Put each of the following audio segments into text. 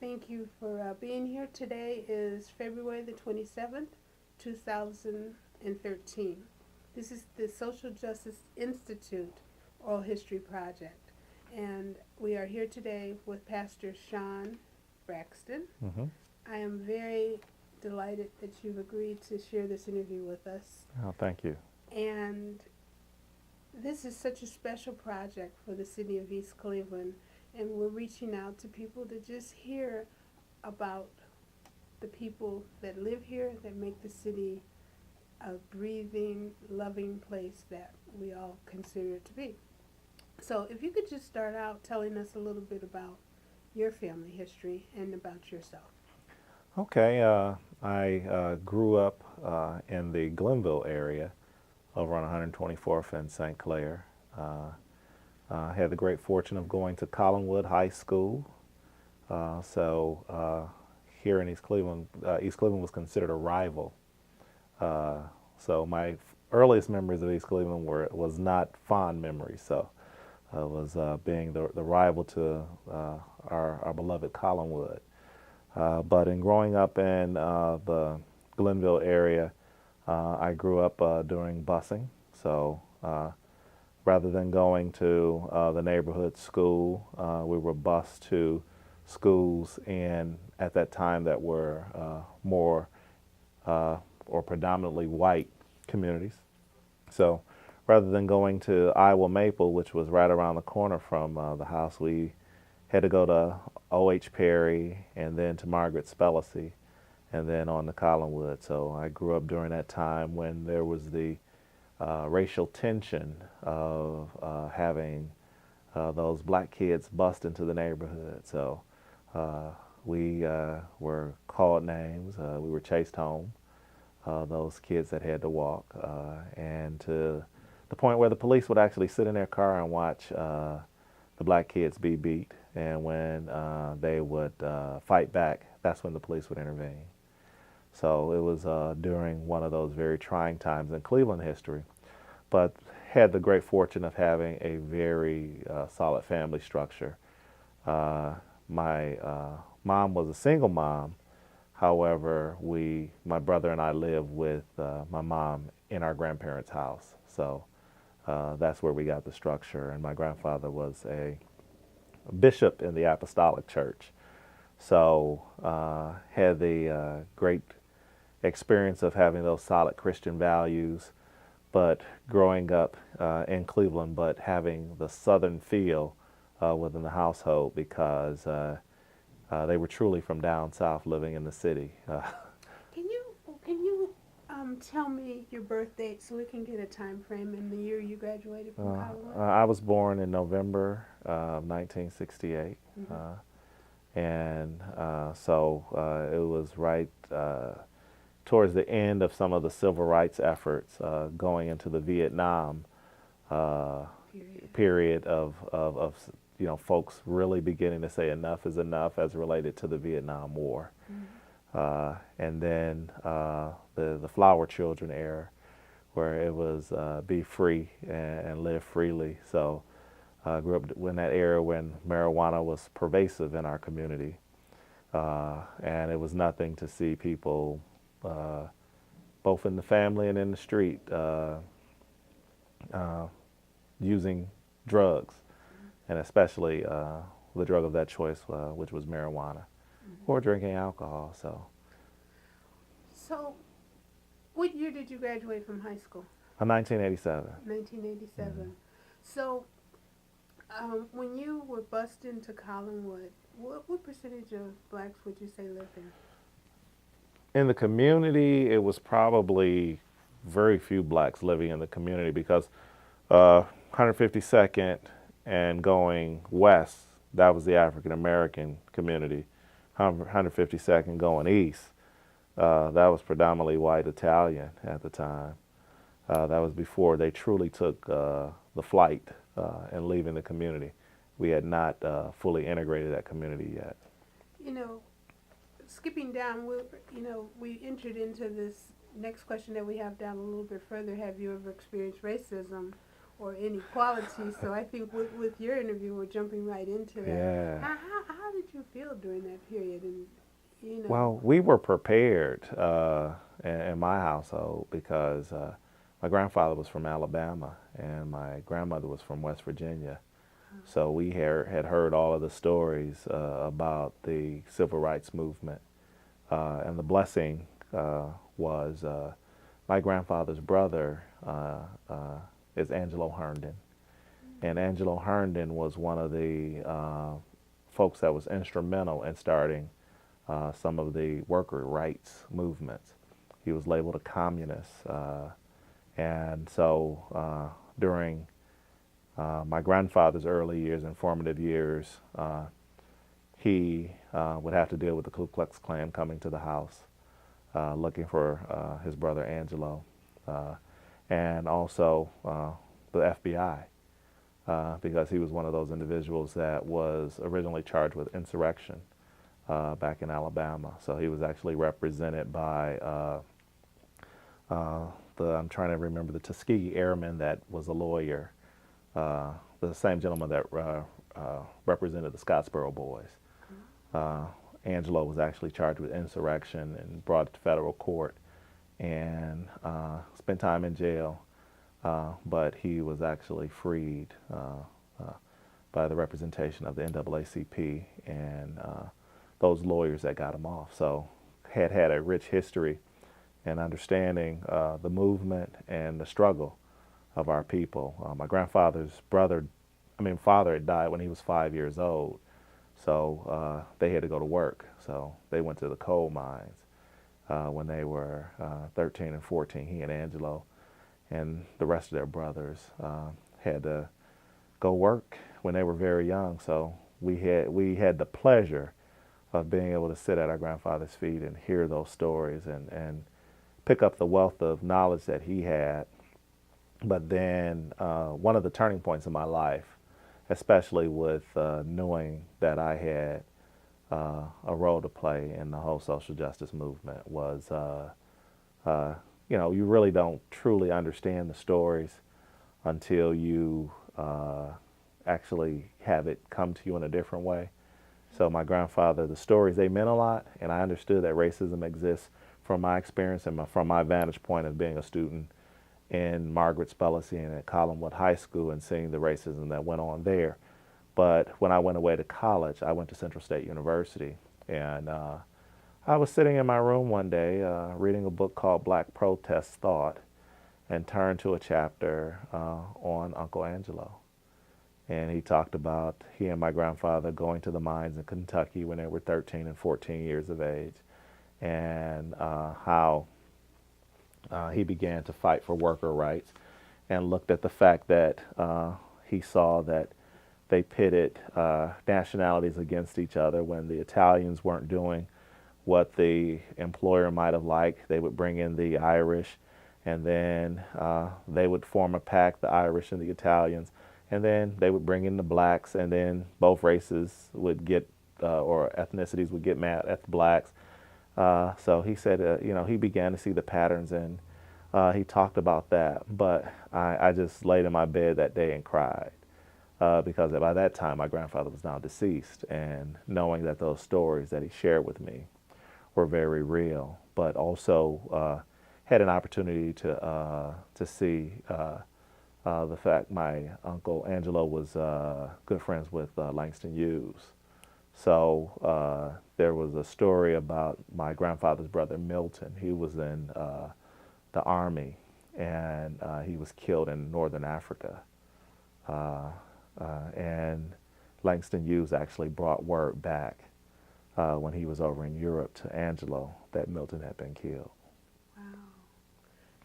thank you for being here. Today is February the 27th, 2013. This is the Social Justice Institute Oral History Project. And we are here today with Pastor Shawn Braxton. Mm-hmm. I am very delighted that you've agreed to share this interview with us. Oh, thank you. And this is such a special project for the city of East Cleveland, and we're reaching out to people to just hear about the people that live here, that make the city a breathing, loving place that we all consider it to be. So if you could just start out telling us a little bit about your family history and about yourself. Okay, I grew up in the Glenville area over on 124th and St. Clair. Had the great fortune of going to Collinwood High School. Here in East Cleveland was considered a rival. So my earliest memories of East Cleveland was not fond memories. So it was being the rival to our beloved Collinwood. But in growing up in the Glenville area, I grew up doing busing. So rather than going to the neighborhood school, we were bused to schools at that time that were more or predominantly white communities. So rather than going to Iowa Maple, which was right around the corner from the house, we had to go to O.H. Perry and then to Margaret Spellacy and then on to Collinwood. So I grew up during that time when there was the racial tension of having those black kids bust into the neighborhood. So we were called names. We were chased home, those kids that had to walk, and to the point where the police would actually sit in their car and watch the black kids be beat. And when they would fight back, that's when the police would intervene. So it was during one of those very trying times in Cleveland history, but had the great fortune of having a very solid family structure. My mom was a single mom. However, my brother and I lived with my mom in our grandparents' house. So that's where we got the structure. And my grandfather was a bishop in the Apostolic Church. So had the great experience of having those solid Christian values, but growing up in Cleveland, but having the southern feel within the household because they were truly from down south living in the city. Can you tell me your birth date so we can get a time frame and the year you graduated from Collinwood? I was born in November of 1968. So it was right towards the end of some of the civil rights efforts, going into the Vietnam period of folks really beginning to say enough is enough as related to the Vietnam War. And then the Flower Children era, where it was be free and live freely. So I grew up in that era when marijuana was pervasive in our community. And it was nothing to see people, both in the family and in the street, using drugs, and especially the drug of that choice, which was marijuana, or drinking alcohol. So what year did you graduate from high school? 1987. 1987. So when you were bused into Collinwood, what percentage of blacks would you say lived there? In the community, it was probably very few blacks living in the community because 152nd and going west, that was the African American community. 152nd going east, that was predominantly white Italian at the time. That was before they truly took the flight and leaving the community. We had not fully integrated that community yet. Skipping down, we entered into this next question that we have down a little bit further. Have you ever experienced racism or inequality? So I think with your interview, we're jumping right into that. Yeah. How did you feel feel during that period? And, you know, Well, we were prepared in my household because my grandfather was from Alabama and my grandmother was from West Virginia. So we had heard all of the stories about the civil rights movement. And the blessing was my grandfather's brother is Angelo Herndon. And Angelo Herndon was one of the folks that was instrumental in starting some of the worker rights movements. He was labeled a communist. And so during my grandfather's early years and formative years, he would have to deal with the Ku Klux Klan coming to the house, looking for his brother Angelo, and also the FBI, because he was one of those individuals that was originally charged with insurrection back in Alabama. So he was actually represented by I'm trying to remember the Tuskegee Airman that was a lawyer, the same gentleman that represented the Scottsboro Boys. Angelo was actually charged with insurrection and brought to federal court and spent time in jail, but he was actually freed by the representation of the NAACP and those lawyers that got him off. So had a rich history and understanding the movement and the struggle of our people. My grandfather's father had died when he was 5 years old. So they had to go to work. So they went to the coal mines when they were 13 and 14. He and Angelo and the rest of their brothers had to go work when they were very young. So we had the pleasure of being able to sit at our grandfather's feet and hear those stories and pick up the wealth of knowledge that he had. But then one of the turning points in my life, especially with knowing that I had a role to play in the whole social justice movement, was, you really don't truly understand the stories until you actually have it come to you in a different way. So my grandfather, the stories, they meant a lot, and I understood that racism exists from my experience and from my vantage point of being a student in Margaret Spellacy and at Collinwood High School and seeing the racism that went on there. But when I went away to college, I went to Central State University, and I was sitting in my room one day reading a book called Black Protest Thought and turned to a chapter on Uncle Angelo. And he talked about he and my grandfather going to the mines in Kentucky when they were 13 and 14 years of age, and how he began to fight for worker rights and looked at the fact that he saw that they pitted nationalities against each other. When the Italians weren't doing what the employer might have liked, they would bring in the Irish, and then they would form a pact, the Irish and the Italians, and then they would bring in the blacks, and then both races would get, or ethnicities would get mad at the blacks. So he said, he began to see the patterns, and he talked about that. But I just laid in my bed that day and cried because by that time my grandfather was now deceased, and knowing that those stories that he shared with me were very real, but also had an opportunity to see the fact my uncle Angelo was good friends with Langston Hughes. So there was a story about my grandfather's brother Milton. He was in the army, and he was killed in northern Africa. And Langston Hughes actually brought word back when he was over in Europe to Angelo that Milton had been killed. wow.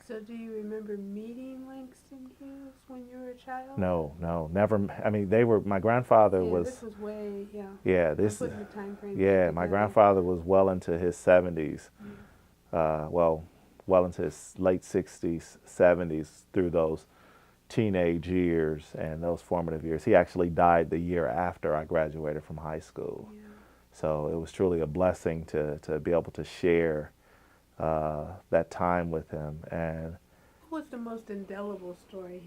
So do you remember meeting Langston Hughes when you were a child? No, never. I mean, my grandfather was. This was way, yeah. Yeah, I'm putting the time frame Yeah, my grandfather was well into his 70s. Well into his late 60s, 70s, through those teenage years and those formative years. He actually died the year after I graduated from high school. Yeah. So it was truly a blessing to be able to share that time with him. And What was the most indelible story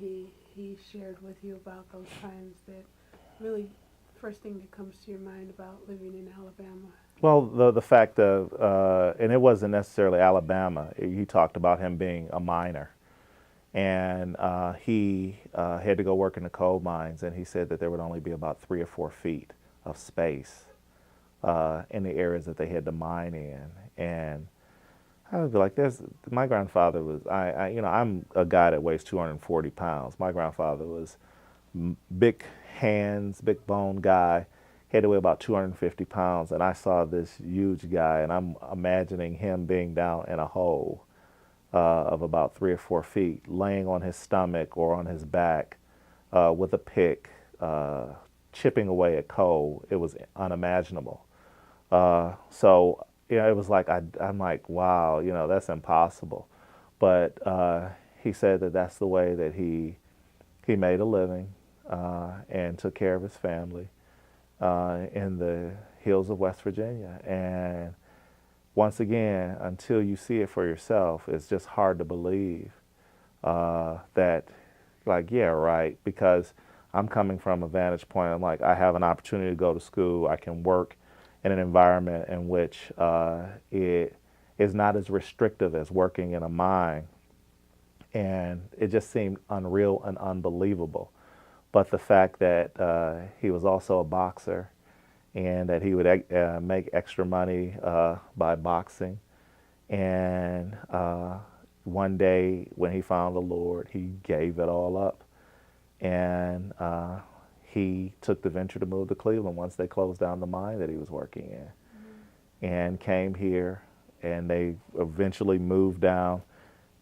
he shared with you about those times that really first thing that comes to your mind about living in Alabama? Well, the fact of, and it wasn't necessarily Alabama. He talked about him being a miner, and he had to go work in the coal mines, and he said that there would only be about 3 or 4 feet of space in the areas that they had to mine in. And I would be like, "There's." My grandfather was, I'm a guy that weighs 240 pounds. My grandfather was big hands, big bone guy. He had to weigh about 250 pounds, and I saw this huge guy, and I'm imagining him being down in a hole of about 3 or 4 feet, laying on his stomach or on his back with a pick, chipping away at coal. It was unimaginable. So it was like I'm like, wow, that's impossible. But he said that that's the way that he made a living and took care of his family in the hills of West Virginia. And once again, until you see it for yourself, it's just hard to believe that, like, yeah, right, because I'm coming from a vantage point. I'm like, I have an opportunity to go to school. I can work in an environment in which it is not as restrictive as working in a mine. And it just seemed unreal and unbelievable. But the fact that he was also a boxer and that he would make extra money by boxing. And one day when he found the Lord, he gave it all up. And he took the venture to move to Cleveland once they closed down the mine that he was working in, and came here. And they eventually moved down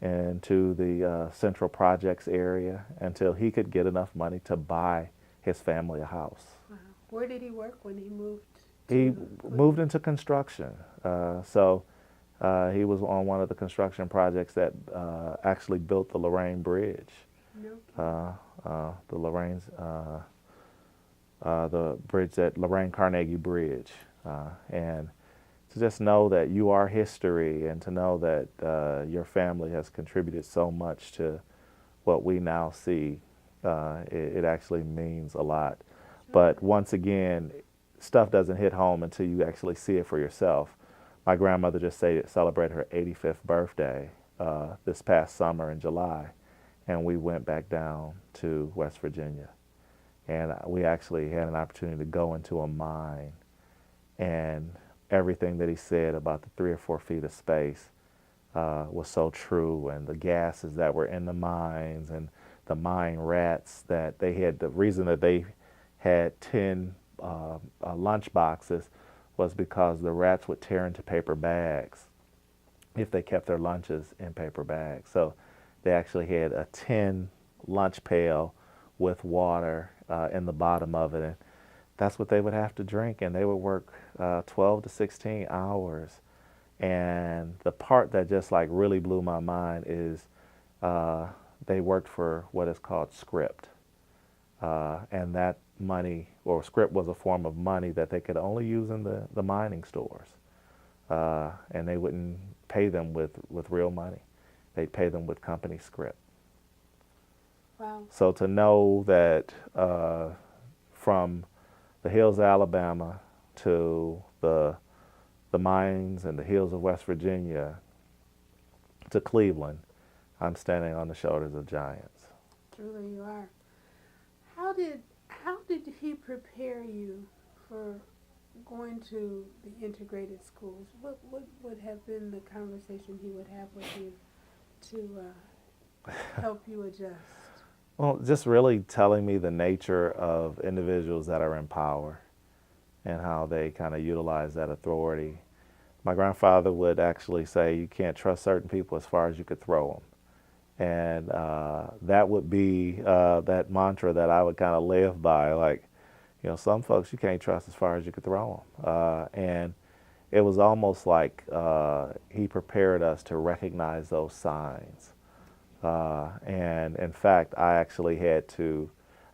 into the Central Projects area until he could get enough money to buy his family a house. Wow. Where did he work when he moved? He moved into construction. So he was on one of the construction projects that actually built the Lorraine Bridge. No. The Lorraine's, the bridge, that Lorraine Carnegie Bridge. And to just know that you are history, and to know that your family has contributed so much to what we now see, it actually means a lot. But once again, stuff doesn't hit home until you actually see it for yourself. My grandmother just celebrated her 85th birthday this past summer in July, and we went back down to West Virginia. And we actually had an opportunity to go into a mine, and everything that he said about the 3 or 4 feet of space was so true, and the gases that were in the mines, and the mine rats that they had. The reason that they had 10 lunch boxes was because the rats would tear into paper bags if they kept their lunches in paper bags. So they actually had a tin lunch pail with water in the bottom of it, and that's what they would have to drink, and they would work 12 to 16 hours. And the part that just like really blew my mind is they worked for what is called script. And that money, or script, was a form of money that they could only use in the mining stores. And they wouldn't pay them with real money. They'd pay them with company script. Wow. So to know that from the hills of Alabama to the mines and the hills of West Virginia to Cleveland, I'm standing on the shoulders of giants. Truly you are. How did he prepare you for going to the integrated schools? What would have been the conversation he would have with you to help you adjust? Well, just really telling me the nature of individuals that are in power and how they kind of utilize that authority. My grandfather would actually say you can't trust certain people as far as you could throw them. And that would be that mantra that I would kind of live by. Like, some folks you can't trust as far as you could throw them. And it was almost like he prepared us to recognize those signs. And in fact, I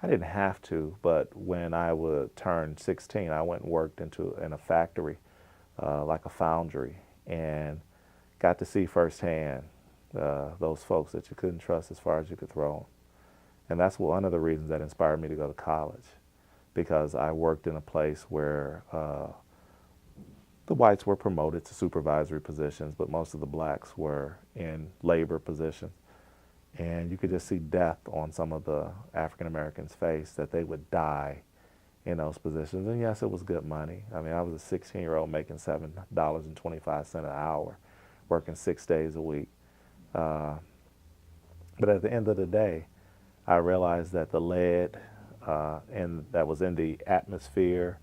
didn't have to, but when I would turn 16, I went and worked in a factory, like a foundry, and got to see firsthand those folks that you couldn't trust as far as you could throw them. And that's one of the reasons that inspired me to go to college, because I worked in a place where the whites were promoted to supervisory positions, but most of the blacks were in labor positions. And you could just see death on some of the African Americans' face, that they would die in those positions. And yes, it was good money. I mean, I was a 16-year-old making $7.25 an hour, working 6 days a week. But at the end of the day, I realized that the lead that was in the atmosphere,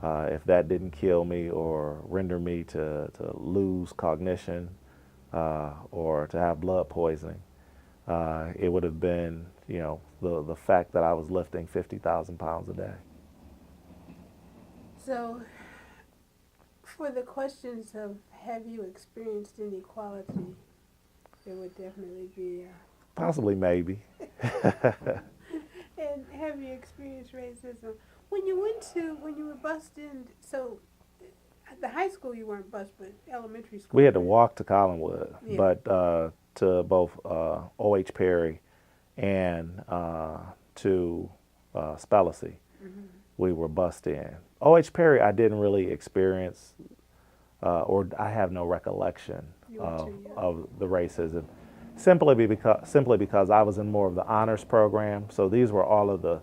if that didn't kill me or render me to lose cognition or to have blood poisoning, it would have been, the fact that I was lifting 50,000 pounds a day. So, for the questions of have you experienced inequality, there would definitely be Possibly, maybe. and have you experienced racism? When you were bused in, so at the high school you weren't bused, but elementary school. We had to walk to Collinwood, Yeah. but to both O.H. Perry and to Spellacy, we were bused in. O.H. Perry, I didn't really experience, or I have no recollection of the racism, simply because I was in more of the honors program. So these were all of the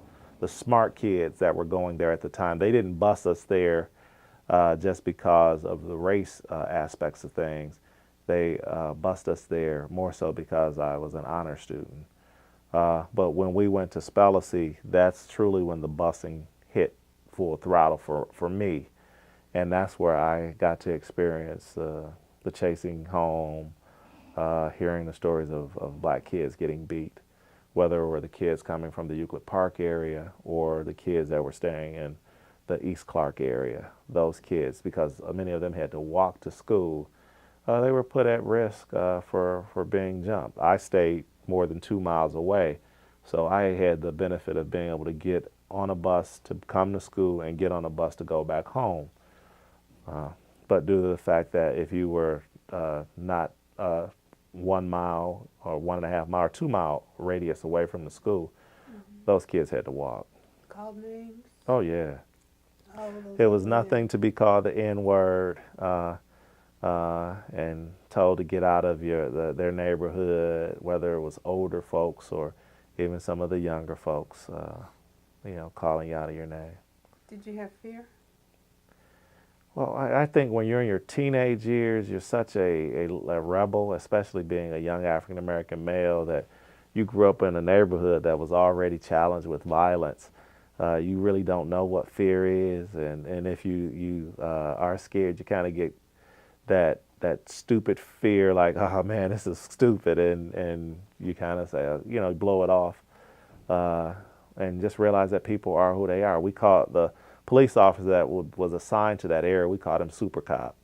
smart kids that were going there at the time. They didn't bus us there just because of the race aspects of things. They bused us there more so because I was an honor student. But when we went to Spellacy, that's truly when the busing hit full throttle for me. And that's where I got to experience the chasing home, hearing the stories of black kids getting beat, whether it were the kids coming from the Euclid Park area or the kids that were staying in the East Clark area. Those kids, because many of them had to walk to school, they were put at risk for being jumped. I stayed more than 2 miles away, so I had the benefit of being able to get on a bus to come to school and get on a bus to go back home. But due to the fact that if you were not 1 mile or 1.5 mile or 2 mile radius away from the school, those kids had to walk. Called names? Oh yeah. All of those It was other nothing names. to be called the N-word and told to get out of their neighborhood, whether it was older folks or even some of the younger folks, calling you out of your name. Did you have fear? Well, I think when you're in your teenage years, you're such a rebel, especially being a young African American male, that you grew up in a neighborhood that was already challenged with violence. You really don't know what fear is, and if you are scared, you kind of get that stupid fear, like, oh man, this is stupid, and you kind of say, blow it off, and just realize that people are who they are. We call the police officer that was assigned to that area, we called him Super Cop,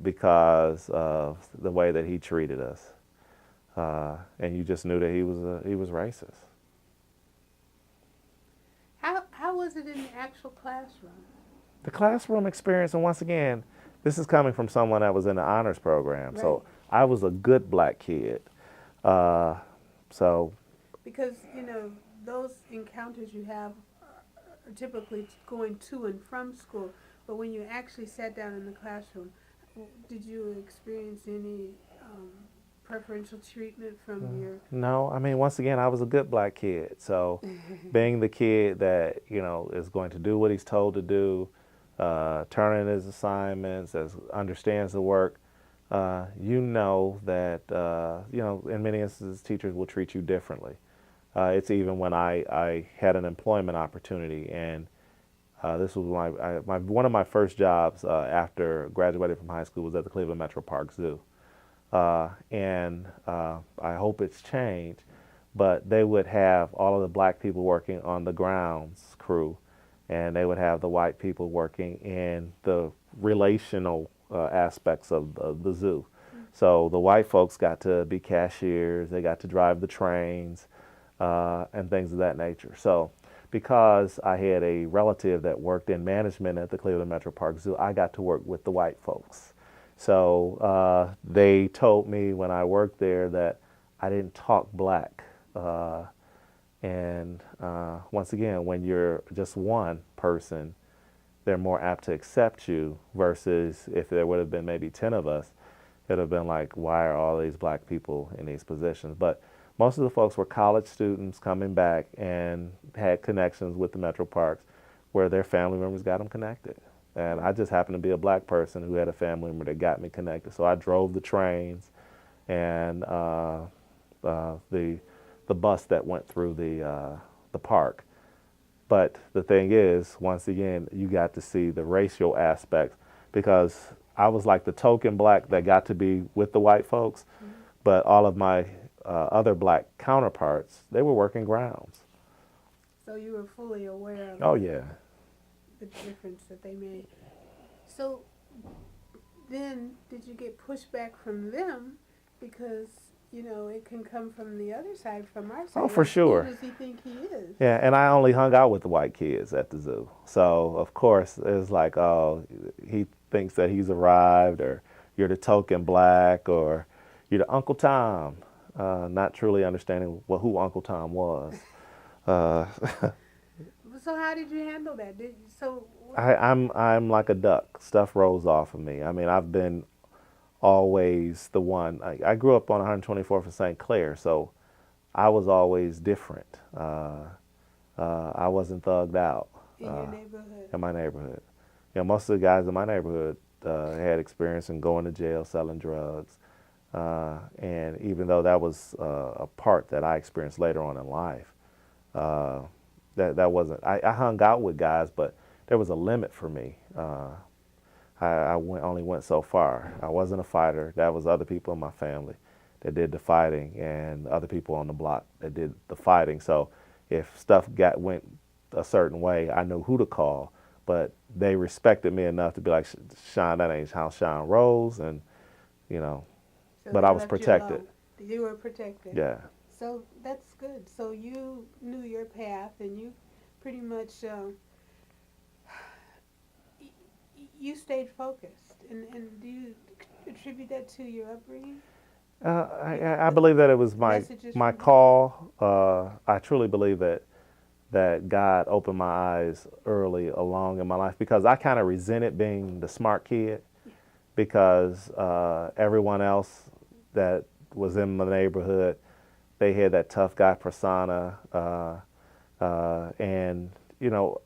because of the way that he treated us, and you just knew that he was racist. How was it in the actual classroom? The classroom experience, and once again, this is coming from someone that was in the honors program, so Right. I was a good black kid. So Because, those encounters you have are typically going to and from school, but when you actually sat down in the classroom, did you experience any preferential treatment from your... no, I mean, once again, I was a good black kid. So being the kid that, is going to do what he's told to do, turn in his assignments, understands the work, that, in many instances, teachers will treat you differently. It's even when I had an employment opportunity, and this was one of my first jobs after graduating from high school was at the Cleveland Metro Park Zoo. And I hope it's changed, but they would have all of the black people working on the grounds crew, and they would have the white people working in the relational aspects of the zoo. So the white folks got to be cashiers, they got to drive the trains, and things of that nature. So because I had a relative that worked in management at the Cleveland Metro Park Zoo, I got to work with the white folks. So they told me when I worked there that I didn't talk black And once again, when you're just one person, they're more apt to accept you versus if there would have been maybe 10 of us, it would have been like, why are all these black people in these positions? But most of the folks were college students coming back and had connections with the metro parks where their family members got them connected. And I just happened to be a black person who had a family member that got me connected. So I drove the trains and the bus that went through the park. But the thing is, once again, you got to see the racial aspects because I was like the token black that got to be with the white folks, but all of my other black counterparts, they were working grounds. So you were fully aware of Oh yeah. the difference that they made. So then, did you get pushback from them? Because, you know, it can come from the other side, from our side. Oh, for sure. Who does he think he is? Yeah, and I only hung out with the white kids at the zoo. So, of course, it's like, oh, he thinks that he's arrived, or you're the token black, or you're the Uncle Tom, not truly understanding who Uncle Tom was. Uh, So how did you handle that? I'm like a duck. Stuff rolls off of me. I mean, I've been always the one. I grew up on 124th and St. Clair, so I was always different. I wasn't thugged out in your neighborhood? in my neighborhood. You know, most of the guys in my neighborhood had experience in going to jail, selling drugs, and even though that was a part that I experienced later on in life, that wasn't. I hung out with guys, but there was a limit for me. Only went so far. I wasn't a fighter. That was other people in my family that did the fighting, and other people on the block that did the fighting. So if stuff went a certain way, I knew who to call. But they respected me enough to be like, Shawn, that ain't how Shawn rolls, and you know. So But they I was left you protected. alone. You were protected. Yeah. So that's good. So you knew your path, and you pretty much you stayed focused. And do you attribute that to your upbringing? I believe that it was my Messages my from him? call. I truly believe that God opened my eyes early along in my life because I kind of resented being the smart kid because everyone else that was in the neighborhood, they had that tough guy persona, and you know,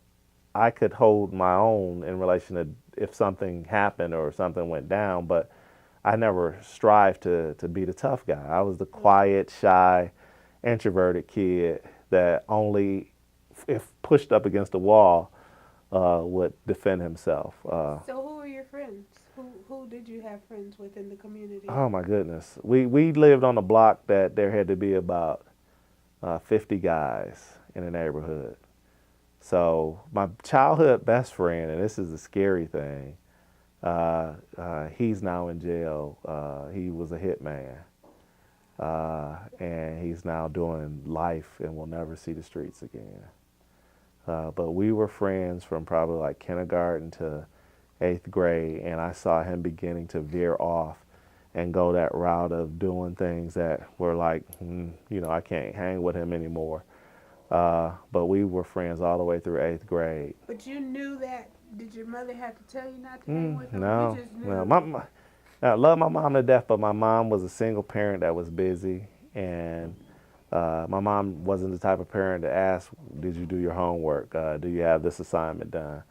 I could hold my own in relation to if something happened or something went down, but I never strived to be the tough guy. I was the quiet, shy, introverted kid that only, if pushed up against the wall, would defend himself. So who were your friends? Who did you have friends with in the community? Oh my goodness, we lived on a block that there had to be about 50 guys in the neighborhood. So my childhood best friend, and this is a scary thing, he's now in jail. He was a hitman, and he's now doing life and will never see the streets again. But we were friends from probably like kindergarten to 8th grade, and I saw him beginning to veer off and go that route of doing things that were like, you know, I can't hang with him anymore. But we were friends all the way through 8th grade. But you knew that. Did your mother have to tell you not to hang with him? No, You just knew. no. I love my mom to death, but my mom was a single parent that was busy, and my mom wasn't the type of parent to ask, "Did you do your homework? Do you have this assignment done?"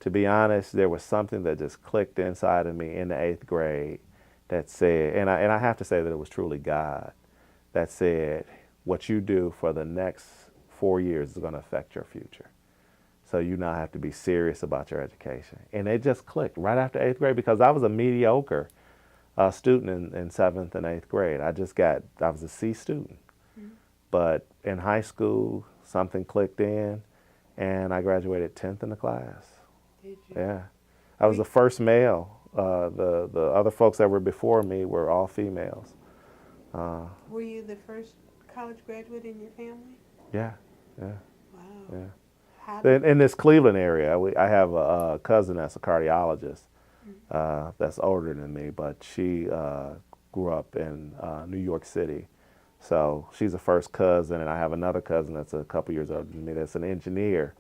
To be honest, there was something that just clicked inside of me in the 8th grade that said, and I have to say that it was truly God that said, "What you do for the next 4 years is going to affect your future. So you now have to be serious about your education." And it just clicked right after 8th grade because I was a mediocre student in 7th and 8th grade. I was a C student. Mm-hmm. But in high school, something clicked in, and I graduated 10th in the class. Did you? Yeah. I was the first male. The other folks that were before me were all females. Were you the first college graduate in your family? Yeah, yeah, Wow. yeah. How In this Cleveland area, I have a cousin that's a cardiologist that's older than me, but she grew up in New York City. So she's a first cousin, and I have another cousin that's a couple years older than me that's an engineer.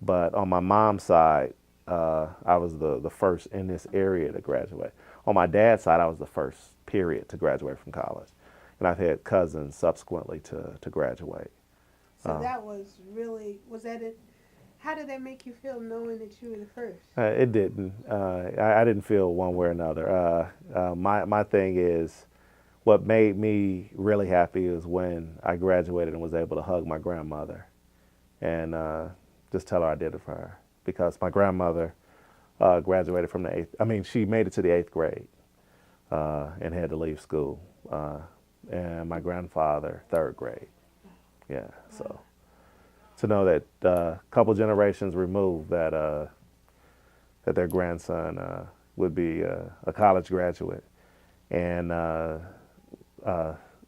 But on my mom's side, I was the first in this area to graduate. On my dad's side, I was the first, period, to graduate from college. And I've had cousins subsequently to graduate. So that was really, was that it? How did that make you feel knowing that you were the first? It didn't. I didn't feel one way or another. My thing is, what made me really happy is when I graduated and was able to hug my grandmother and just tell her I did it for her. Because my grandmother graduated from the eighth. I mean, she made it to the eighth grade and had to leave school. And my grandfather, third grade. Yeah. So to know that a couple generations removed that their grandson would be a college graduate, and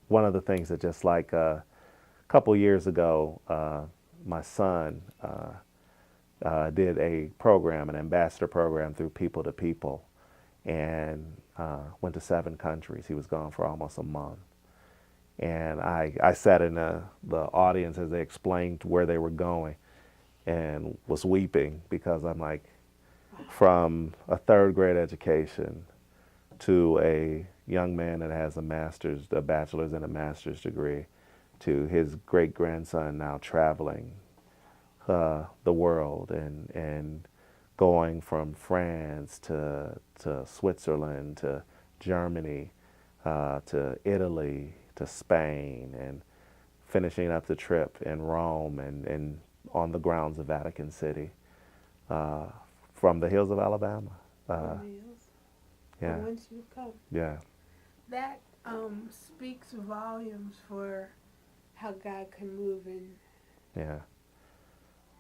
one of the things that just like a couple years ago, my son did a program, an ambassador program through People to People, and went to 7 countries. He was gone for almost a month. And I sat in the audience as they explained where they were going and was weeping because I'm like, from a third grade education to a young man that has a bachelor's and a master's degree, to his great grandson now traveling the world and going from France to Switzerland to Germany to Italy to Spain and finishing up the trip in Rome and on the grounds of Vatican City from the hills of Alabama. From the hills. Yeah. From whence you've come. Yeah. That speaks volumes for how God can move in. Yeah.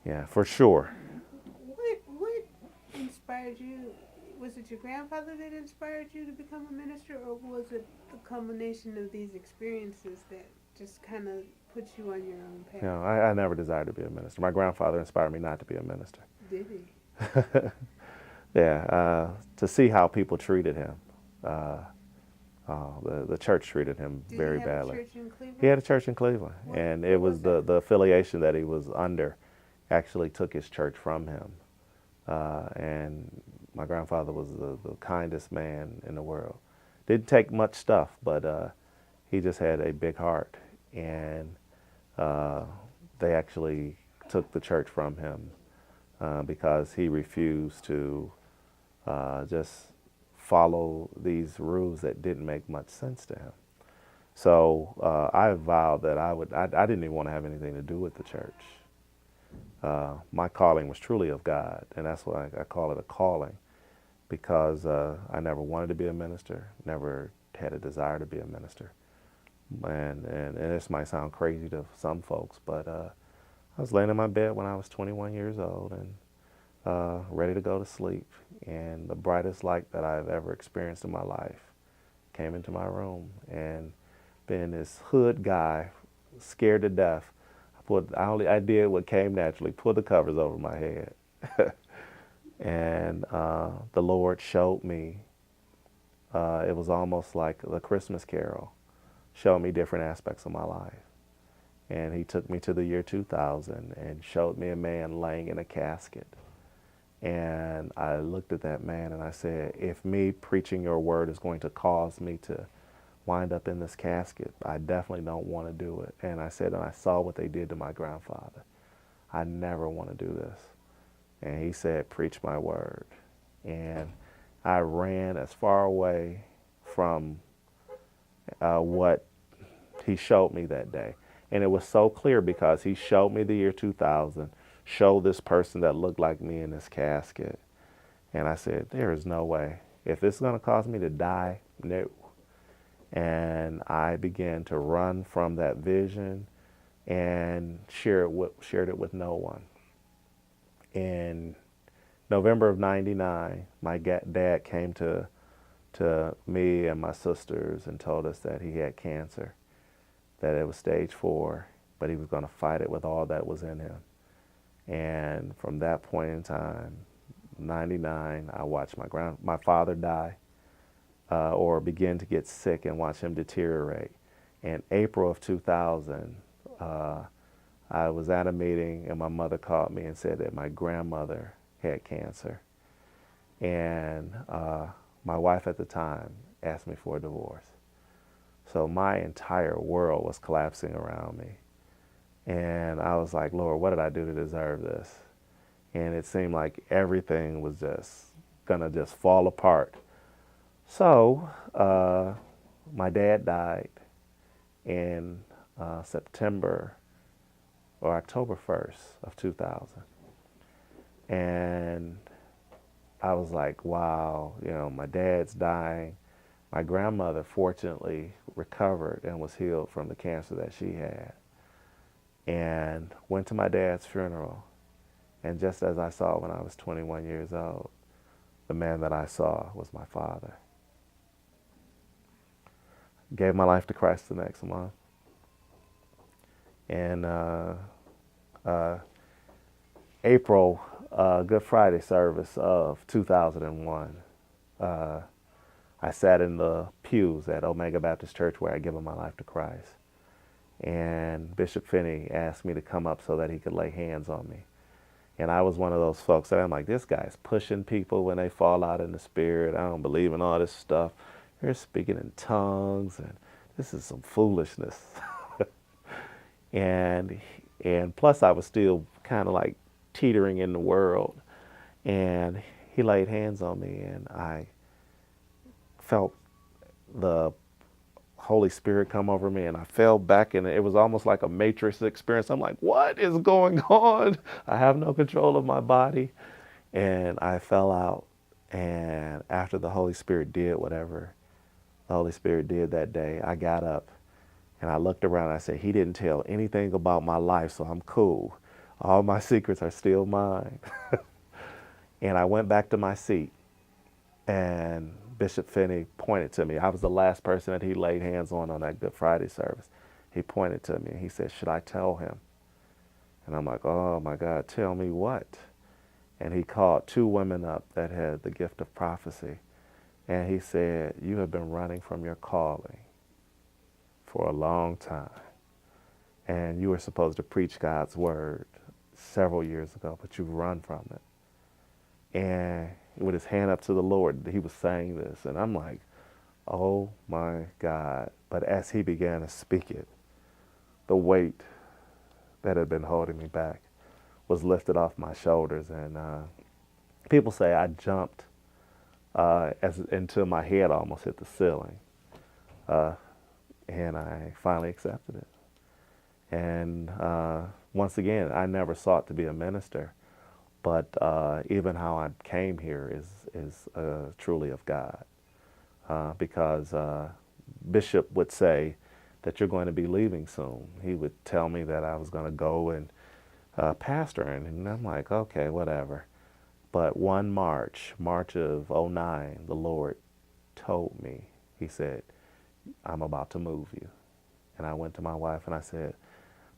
Yeah, for sure. What inspired you? Was it your grandfather that inspired you to become a minister, or was it the combination of these experiences that just kind of put you on your own path? You know, I never desired to be a minister. My grandfather inspired me not to be a minister. Did he? Yeah, to see how people treated him. The church treated him very badly. Did he have a church in Cleveland? He had a church in Cleveland, and it was the affiliation that he was under actually took his church from him. And my grandfather was the kindest man in the world. Didn't take much stuff, but he just had a big heart. And they actually took the church from him because he refused to just follow these rules that didn't make much sense to him. So I vowed that I didn't even want to have anything to do with the church. My calling was truly of God, and that's why I call it a calling, because I never wanted to be a minister, never had a desire to be a minister. And this might sound crazy to some folks, but I was laying in my bed when I was 21 years old and ready to go to sleep, and the brightest light that I've ever experienced in my life came into my room, and being this hood guy, scared to death, I did what came naturally, put the covers over my head. And the Lord showed me, it was almost like the Christmas carol, showed me different aspects of my life. And he took me to the year 2000 and showed me a man laying in a casket. And I looked at that man and I said, if me preaching your word is going to cause me to wind up in this casket, I definitely don't want to do it. And I said, and I saw what they did to my grandfather. I never want to do this. And he said, preach my word. And I ran as far away from what he showed me that day. And it was so clear because he showed me the year 2000, showed this person that looked like me in this casket. And I said, there is no way. If this is going to cause me to die, no. And I began to run from that vision and shared it with no one. In November of '99, my dad came to me and my sisters and told us that he had cancer, that it was stage 4, but he was going to fight it with all that was in him. And from that point in time, '99, I watched my father die or begin to get sick and watch him deteriorate. In April of 2000, I was at a meeting and my mother called me and said that my grandmother had cancer. And my wife at the time asked me for a divorce. So my entire world was collapsing around me. And I was like, Lord, what did I do to deserve this? And it seemed like everything was just gonna just fall apart. So my dad died in September or October 1st of 2000. And I was like, wow, my dad's dying. My grandmother fortunately recovered and was healed from the cancer that she had. And went to my dad's funeral. And just as I saw when I was 21 years old, the man that I saw was my father. Gave my life to Christ the next month. And April, Good Friday service of 2001, I sat in the pews at Omega Baptist Church where I'd given my life to Christ. And Bishop Finney asked me to come up so that he could lay hands on me. And I was one of those folks that I'm like, this guy's pushing people when they fall out in the spirit. I don't believe in all this stuff. They're speaking in tongues, and this is some foolishness. and plus I was still kind of like teetering in the world. And he laid hands on me, and I felt the Holy Spirit come over me, and I fell back, and it was almost like a Matrix experience. I'm like, what is going on? I have no control of my body. And I fell out. And after the Holy Spirit did whatever the Holy Spirit did that day, I got up and I looked around and I said, he didn't tell anything about my life, so I'm cool. All my secrets are still mine. And I went back to my seat, and Bishop Finney pointed to me. I was the last person that he laid hands on that Good Friday service. He pointed to me and he said, should I tell him? And I'm like, oh my God, tell me what? And he called two women up that had the gift of prophecy. And he said, you have been running from your calling for a long time. And you were supposed to preach God's word several years ago, but you've run from it. And with his hand up to the Lord, he was saying this. And I'm like, oh my God. But as he began to speak it, the weight that had been holding me back was lifted off my shoulders. And people say I jumped until my head almost hit the ceiling. And I finally accepted it. And once again, I never sought to be a minister. But even how I came here is truly of God. Because Bishop would say that you're going to be leaving soon. He would tell me that I was going to go and pastor. And I'm like, okay, whatever. But one March of '09, the Lord told me, he said, I'm about to move you. And I went to my wife and I said,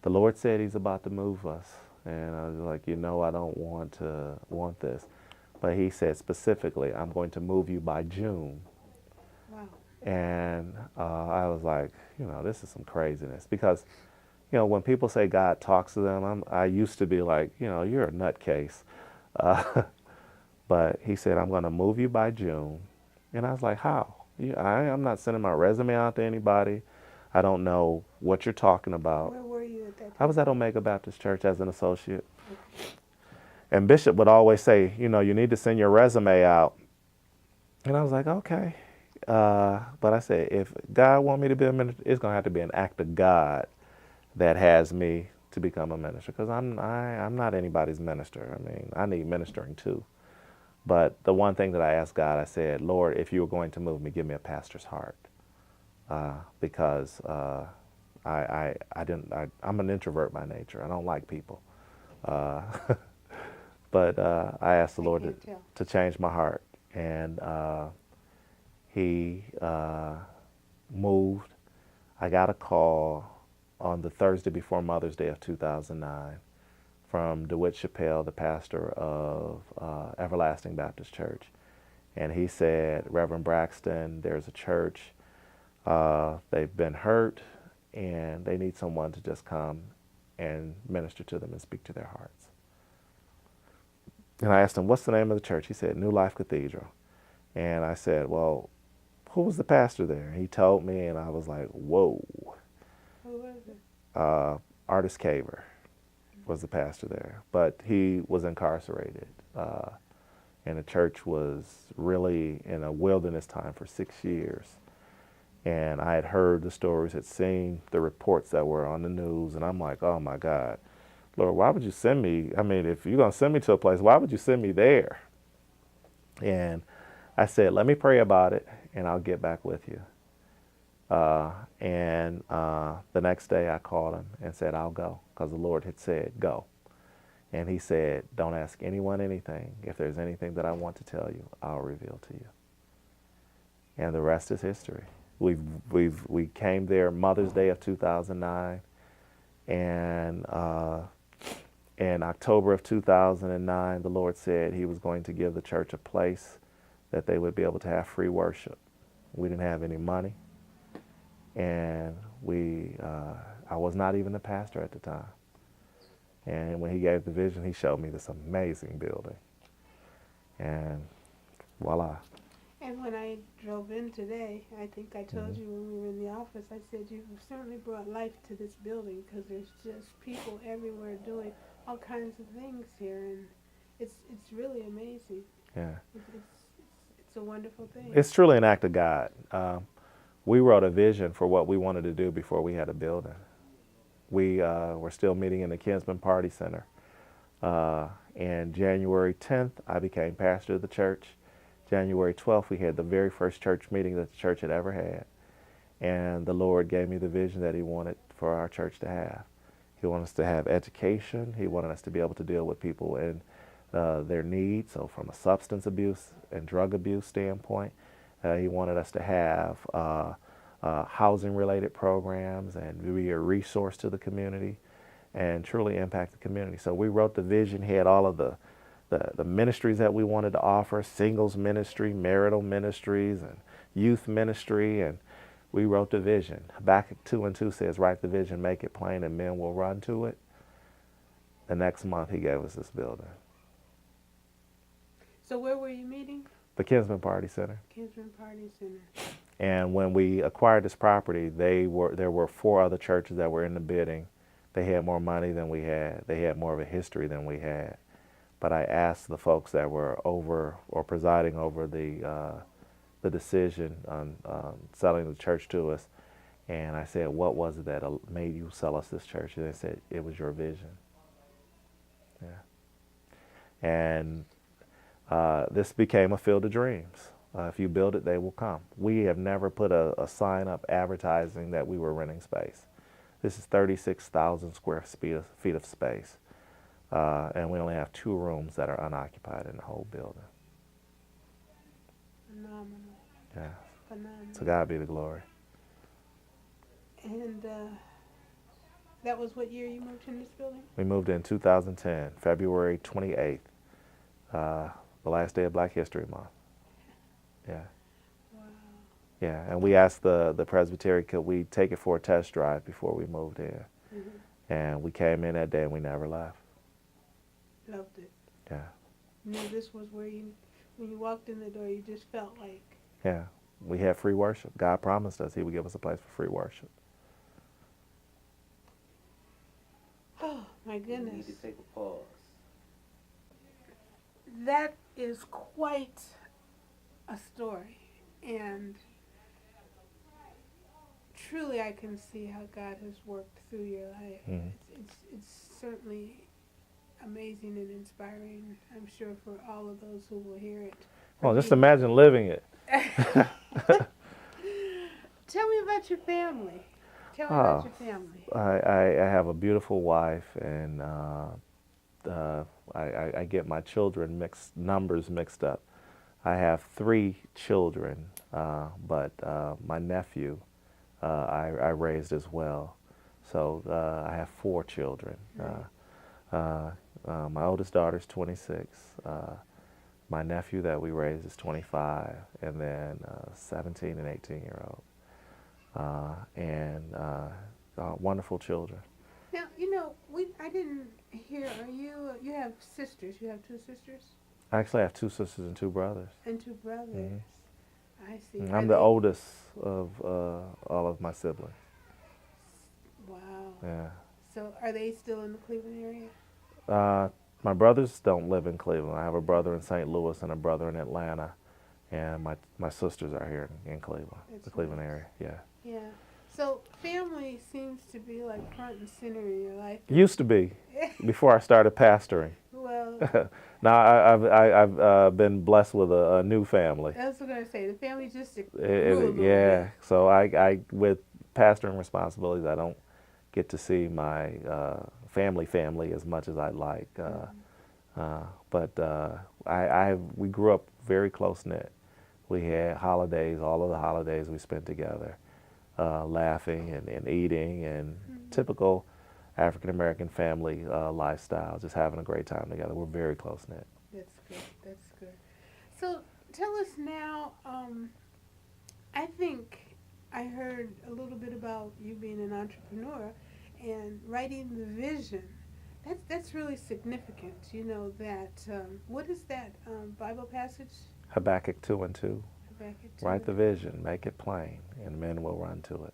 the Lord said he's about to move us. And I was like, I don't want this. But he said specifically, I'm going to move you by June. Wow. And I was like, this is some craziness. Because, when people say God talks to them, I used to be like, you're a nutcase. But he said, I'm going to move you by June. And I was like, how? I'm not sending my resume out to anybody. I don't know what you're talking about. Where were you at that time? I was at Omega Baptist Church as an associate. Okay. And Bishop would always say, you need to send your resume out. And I was like, okay. But I said, if God want me to be a minister, it's going to have to be an act of God that has me to become a minister. Because I'm not anybody's minister. I mean, I need ministering too. But the one thing that I asked God, I said, Lord, if you were going to move me, give me a pastor's heart. Because I'm an introvert by nature. I don't like people. But I asked the Lord to change my heart. And he moved. I got a call on the Thursday before Mother's Day of 2009 from DeWitt Chappelle, the pastor of Everlasting Baptist Church. And he said, Reverend Braxton, there's a church. They've been hurt, and they need someone to just come and minister to them and speak to their hearts. And I asked him, what's the name of the church? He said, New Life Cathedral. And I said, well, who was the pastor there? He told me, and I was like, whoa. Who was it? Artist Caver was the pastor there, but he was incarcerated. And the church was really in a wilderness time for 6 years. And I had heard the stories, had seen the reports that were on the news, and I'm like, oh my God, Lord, why would you send me? I mean, if you're going to send me to a place, why would you send me there? And I said, let me pray about it, and I'll get back with you. And the next day I called him and said, I'll go, because the Lord had said, go. And he said, don't ask anyone anything. If there's anything that I want to tell you, I'll reveal to you. And the rest is history. We came there Mother's Day of 2009, and in October of 2009, the Lord said he was going to give the church a place that they would be able to have free worship. We didn't have any money, and I was not even the pastor at the time. And when he gave the vision, he showed me this amazing building. And voila. And when I drove in today, I think I told you when we were in the office, I said, you've certainly brought life to this building, because there's just people everywhere doing all kinds of things here, and it's really amazing. Yeah. It's a wonderful thing. It's truly an act of God. We wrote a vision for what we wanted to do before we had a building. We were still meeting in the Kinsman Party Center. And January 10th, I became pastor of the church. January 12th, we had the very first church meeting that the church had ever had. And the Lord gave me the vision that he wanted for our church to have. He wanted us to have education. He wanted us to be able to deal with people in their needs. So from a substance abuse and drug abuse standpoint, he wanted us to have housing-related programs and be a resource to the community and truly impact the community. So we wrote the vision. He had all of the ministries that we wanted to offer: singles ministry, marital ministries, and youth ministry. And we wrote the vision. Habakkuk 2:2 says, write the vision, make it plain, and men will run to it. The next month, he gave us this building. So where were you meeting? The Kinsman Party Center. Kinsman Party Center. And when we acquired this property, there were 4 other churches that were in the bidding. They had more money than we had. They had more of a history than we had. But I asked the folks that were over or presiding over the decision on selling the church to us, and I said, what was it that made you sell us this church? And they said, it was your vision. Yeah. And this became a field of dreams. If you build it, they will come. We have never put a sign up advertising that we were renting space. This is 36,000 square feet of space. And we only have 2 rooms that are unoccupied in the whole building. Phenomenal. Yeah. Phenomenal. To God be the glory. And that was what year you moved in this building? We moved in 2010, February 28th, the last day of Black History Month. Yeah. Wow. Yeah, and we asked the presbytery, could we take it for a test drive before we moved in? Mm-hmm. And we came in that day and we never left. Loved it. Yeah. Knew this was where when you walked in the door, you just felt like. Yeah. We had free worship. God promised us he would give us a place for free worship. Oh, my goodness. We need to take a pause. That is quite a story. And truly I can see how God has worked through your life. Mm-hmm. It's certainly amazing and inspiring, I'm sure, for all of those who will hear it. Well, just imagine living it. Tell me about your family. Tell me about your family. I have a beautiful wife, and I get my children numbers mixed up. I have 3 children, but my nephew I raised as well. So I have 4 children. Right. My oldest daughter's 26. My nephew that we raised is 25, and then 17 and 18-year-old. And wonderful children. Now, I didn't hear, you have sisters, you have two sisters I actually have two sisters and two brothers. and two brothers. Hmm. I see. And Are I'm the they, oldest of all of my siblings. wow. Yeah. So are they still in the Cleveland area? Uh, my brothers don't live in Cleveland. I have a brother in St. Louis and a brother in Atlanta, and my sisters are here in Cleveland, That's the Cleveland nice. area. Yeah. Yeah. So family seems to be like front and center in your life. Used to be before I started pastoring. Well, Now I've been blessed with a new family. that's what I was gonna say. The family just grew a little Yeah. bit. So I with pastoring responsibilities, I don't get to see my family as much as I'd like. But we grew up very close knit. We had holidays, all of the holidays we spent together, laughing and eating and typical African American family lifestyle, just having a great time together. We're very close knit. That's good. That's good. So tell us now. I think I heard a little bit about you being an entrepreneur and writing the vision. That's really significant. What is that Bible passage? Habakkuk 2:2. Habakkuk 2. Write the vision, make it plain, and men will run to it.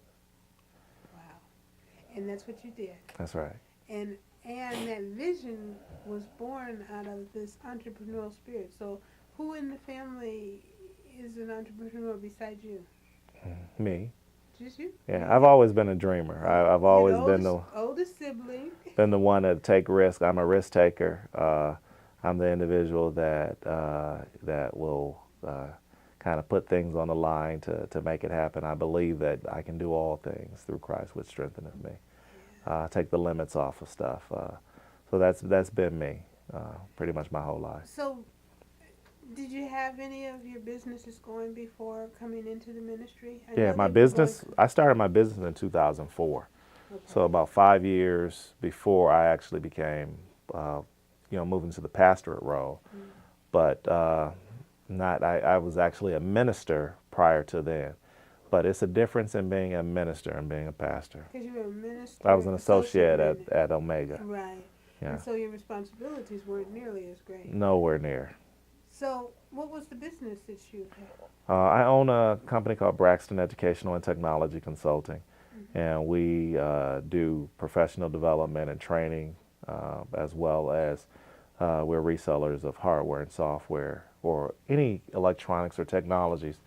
Wow. And that's what you did. That's right. And that vision was born out of this entrepreneurial spirit. So who in the family is an entrepreneur besides you? Me. Just you? Yeah, I've always been a dreamer. I've always You're been the oldest sibling. been the one to take risks. I'm a risk taker. I'm the individual that will kind of put things on the line to make it happen. I believe that I can do all things through Christ, which strengtheneth me. Take the limits off of stuff. So that's been me pretty much my whole life. So did you have any of your businesses going before coming into the ministry? Yeah, my business, I started my business in 2004. Okay. So about 5 years before I actually became, moving to the pastorate role. But I was actually a minister prior to then. But it's a difference in being a minister and being a pastor. Because you were a minister. I was an associate minister. at Omega. Right. Yeah. And so your responsibilities weren't nearly as great. Nowhere near. So what was the business that you had? I own a company called Braxton Educational and Technology Consulting. And we do professional development and training, as well as we're resellers of hardware and software or any electronics or technologies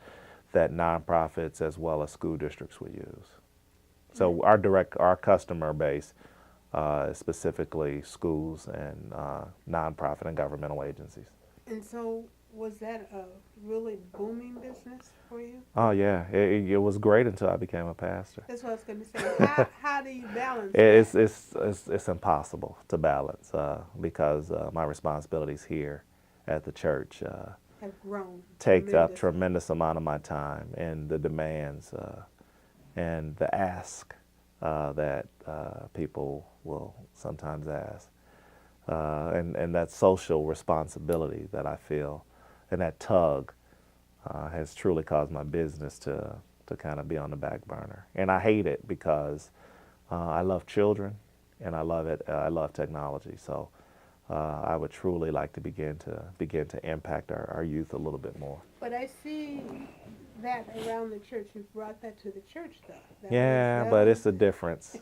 that nonprofits as well as school districts would use. So our customer base is specifically schools and nonprofit and governmental agencies. And so was that a really booming business for you? Oh yeah, it was great until I became a pastor. That's what I was going to say. How do you balance that? It's impossible to balance because my responsibilities here at the church Have grown. take up tremendously. tremendous amount of my time, and the demands and the ask that people will sometimes ask, and that social responsibility that I feel, and that tug has truly caused my business to kind of be on the back burner. And I hate it because I love children and I love it. I love technology. So I would truly like to begin to impact our youth a little bit more. But I see that around the church. You've brought that to the church, though. But it's a difference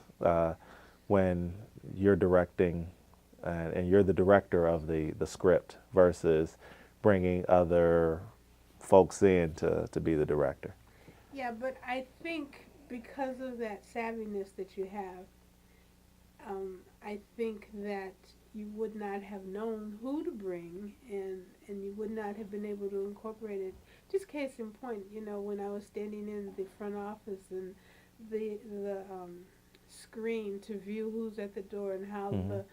when you're directing and you're the director of the script versus bringing other folks in to be the director. Yeah, but I think because of that savviness that you have, I think that you would not have known who to bring, and you would not have been able to incorporate it. Just case in point, when I was standing in the front office and the screen to view who's at the door and how the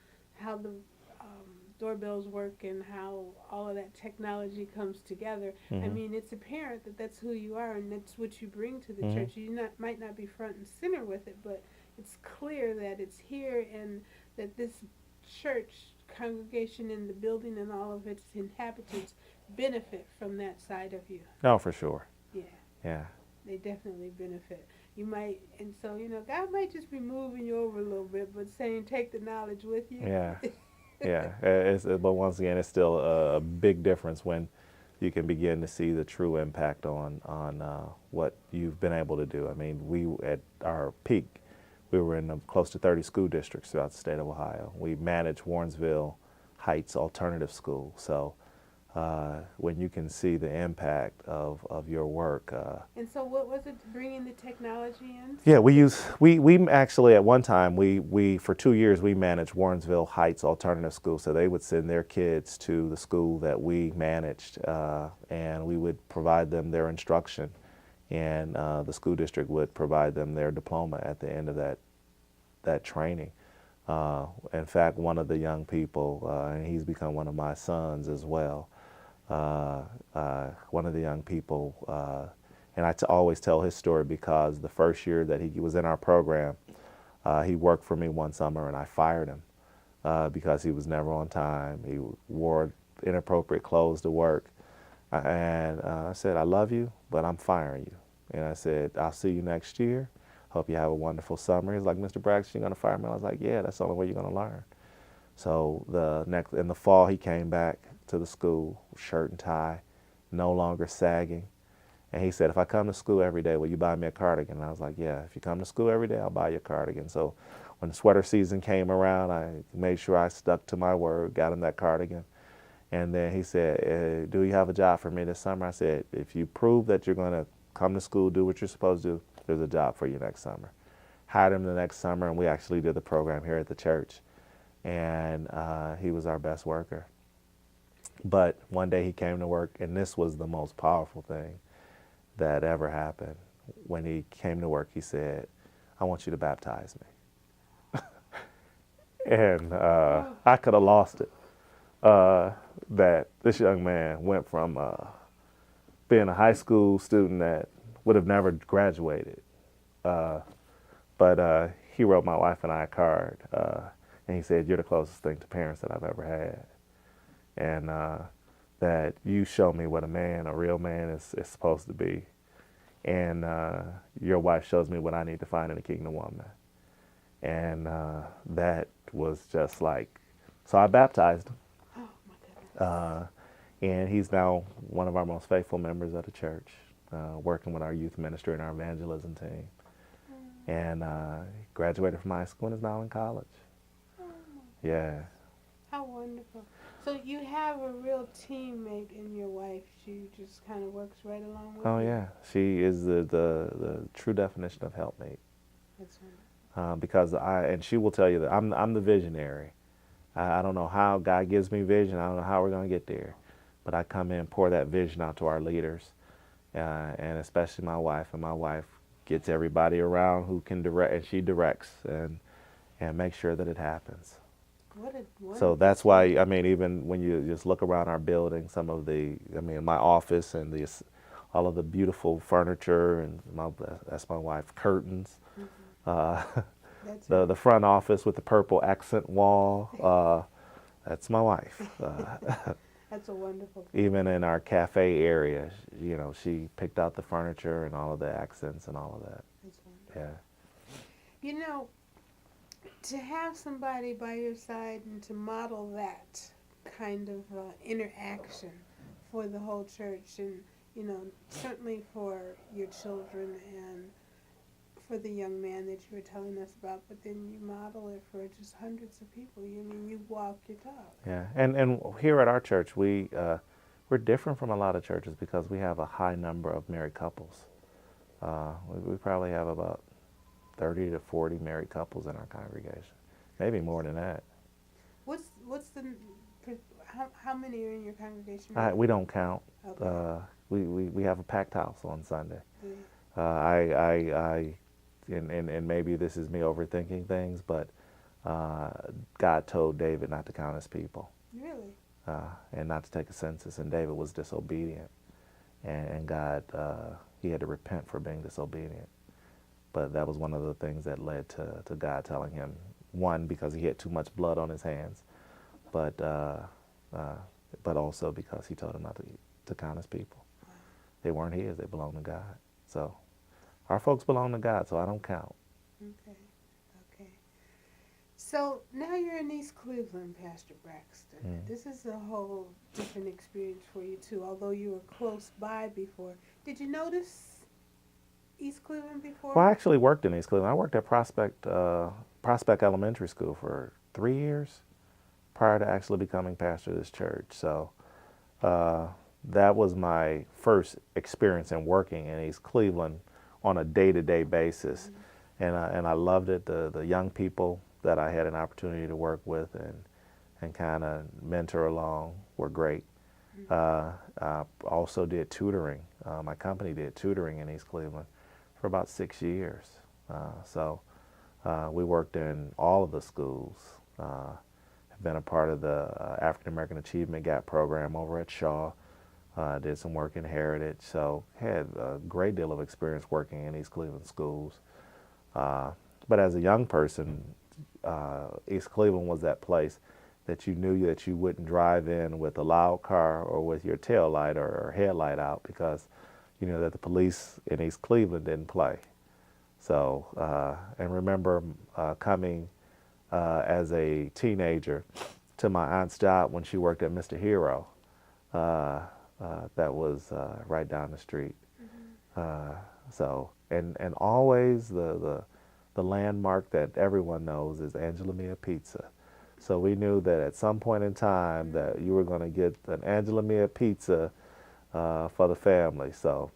doorbells work and how all of that technology comes together. I mean, it's apparent that that's who you are and that's what you bring to the church. You might not be front and center with it, but it's clear that it's here and that this church congregation in the building and all of its inhabitants benefit from that side of you. No, for sure. Yeah. Yeah. They definitely benefit. you might, and so, God might just be moving you over a little bit, but saying take the knowledge with you. Yeah, yeah. But once again, it's still a big difference when you can begin to see the true impact on what you've been able to do. I mean, we at our peak, we were in close to 30 school districts throughout the state of Ohio. We managed Warrensville Heights Alternative School. So when you can see the impact of your work. And so what was it bringing the technology in? Yeah, we actually at one time we for 2 years we managed Warrensville Heights Alternative School. So they would send their kids to the school that we managed, and we would provide them their instruction, and the school district would provide them their diploma at the end of that training. In fact, one of the young people, and he's become one of my sons as well. One of the young people, and I always tell his story because the first year that he was in our program, he worked for me one summer and I fired him because he was never on time. He wore inappropriate clothes to work. And I said, I love you, but I'm firing you. And I said, I'll see you next year. Hope you have a wonderful summer. He's like, Mr. Braxton, you're going to fire me? I was like, yeah, that's the only way you're going to learn. So in the fall, he came back to the school, shirt and tie, no longer sagging. And he said, if I come to school every day, will you buy me a cardigan? And I was like, yeah, if you come to school every day, I'll buy you a cardigan. So when the sweater season came around, I made sure I stuck to my word, got him that cardigan. And then he said, do you have a job for me this summer? I said, if you prove that you're going to come to school, do what you're supposed to do, there's a job for you next summer. Hired him the next summer, and we actually did the program here at the church. And he was our best worker. But one day he came to work, and this was the most powerful thing that ever happened. When he came to work, he said, I want you to baptize me. And I could have lost it. That this young man went from being a high school student that would have never graduated. But he wrote my wife and I a card. And he said, you're the closest thing to parents that I've ever had. And that you show me what a real man is supposed to be. And your wife shows me what I need to find in a kingdom woman. And that was just like, so I baptized him. Oh, my goodness. And he's now one of our most faithful members of the church, working with our youth ministry and our evangelism team. And he graduated from high school and is now in college. Yeah. How wonderful. So you have a real teammate in your wife. She just kind of works right along with you? Oh, yeah. She is the true definition of helpmate. That's wonderful. Because and she will tell you that I'm the visionary. I don't know how God gives me vision. I don't know how we're going to get there. But I come in and pour that vision out to our leaders, and especially my wife. And my wife gets everybody around who can direct, and she directs and makes sure that it happens. So that's why, I mean, even when you just look around our building, my office and all of the beautiful furniture, and that's my wife, curtains. The front office with the purple accent wall, that's my wife. That's a wonderful thing. Even in our cafe area, she picked out the furniture and all of the accents and all of that. That's wonderful. Yeah. To have somebody by your side and to model that kind of interaction for the whole church, and certainly for your children and for the young man that you were telling us about, but then you model it for just hundreds of people. You walk your talk. Yeah, and here at our church, we're different from a lot of churches because we have a high number of married couples. We probably have about 30 to 40 married couples in our congregation, maybe more than that. How many are in your congregation? We don't count. Okay. We have a packed house on Sunday. Yeah. And maybe this is me overthinking things, but God told David not to count his people. Really? And not to take a census, and David was disobedient, and God, he had to repent for being disobedient. But that was one of the things that led to God telling him, one, because he had too much blood on his hands, but also because he told him not to count his people. They weren't his, they belonged to God. So our folks belong to God, so I don't count. Okay. Okay. So now you're in East Cleveland, Pastor Braxton. Mm. This is a whole different experience for you too. Although you were close by before, did you notice East Cleveland before? Well, I actually worked in East Cleveland. I worked at Prospect Elementary School for 3 years prior to actually becoming pastor of this church. So uh, that was my first experience in working in East Cleveland on a day-to-day basis, and I loved it. The young people that I had an opportunity to work with and kind of mentor along were great. I also did tutoring. My company did tutoring in East Cleveland for about 6 years. We worked in all of the schools. I've been a part of the African American Achievement Gap program over at Shawn. Did some work in Heritage, so had a great deal of experience working in East Cleveland schools. But as a young person, East Cleveland was that place that you knew that you wouldn't drive in with a loud car or with your tail light or headlight out, because you knew that the police in East Cleveland didn't play. So, and remember coming as a teenager to my aunt's job when she worked at Mr. Hero. That was right down the street. And always the landmark that everyone knows is Angelo Mia Pizza. So we knew that at some point in time that you were going to get an Angelo Mia Pizza for the family. So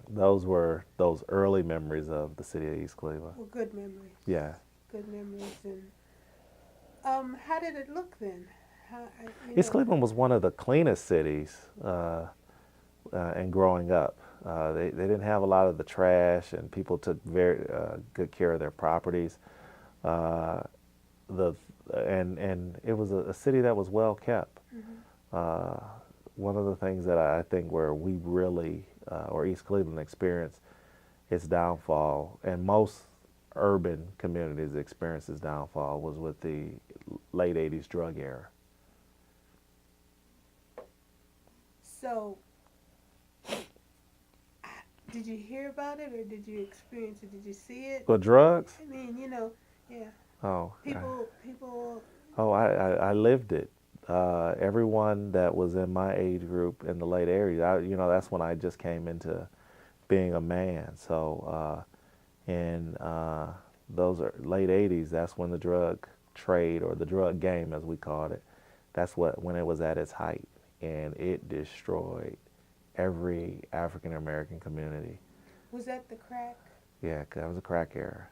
those were those early memories of the city of East Cleveland. Well, good memories. Yeah. Good memories. And how did it look then? East Cleveland was one of the cleanest cities in growing up. They didn't have a lot of the trash, and people took very good care of their properties. And it was a city that was well kept. One of the things that I think where we really, or East Cleveland experienced its downfall, and most urban communities experience its downfall, was with the late 80s drug era. So, did you hear about it, or did you experience it? Did you see it? Well, drugs? I mean, yeah. Oh. People. Oh, I lived it. Everyone that was in my age group in the late 80s, that's when I just came into being a man. So in those late 80s, that's when the drug trade, or the drug game as we called it, when it was at its height. And it destroyed every African American community. Was that the crack? Yeah, that was a crack era.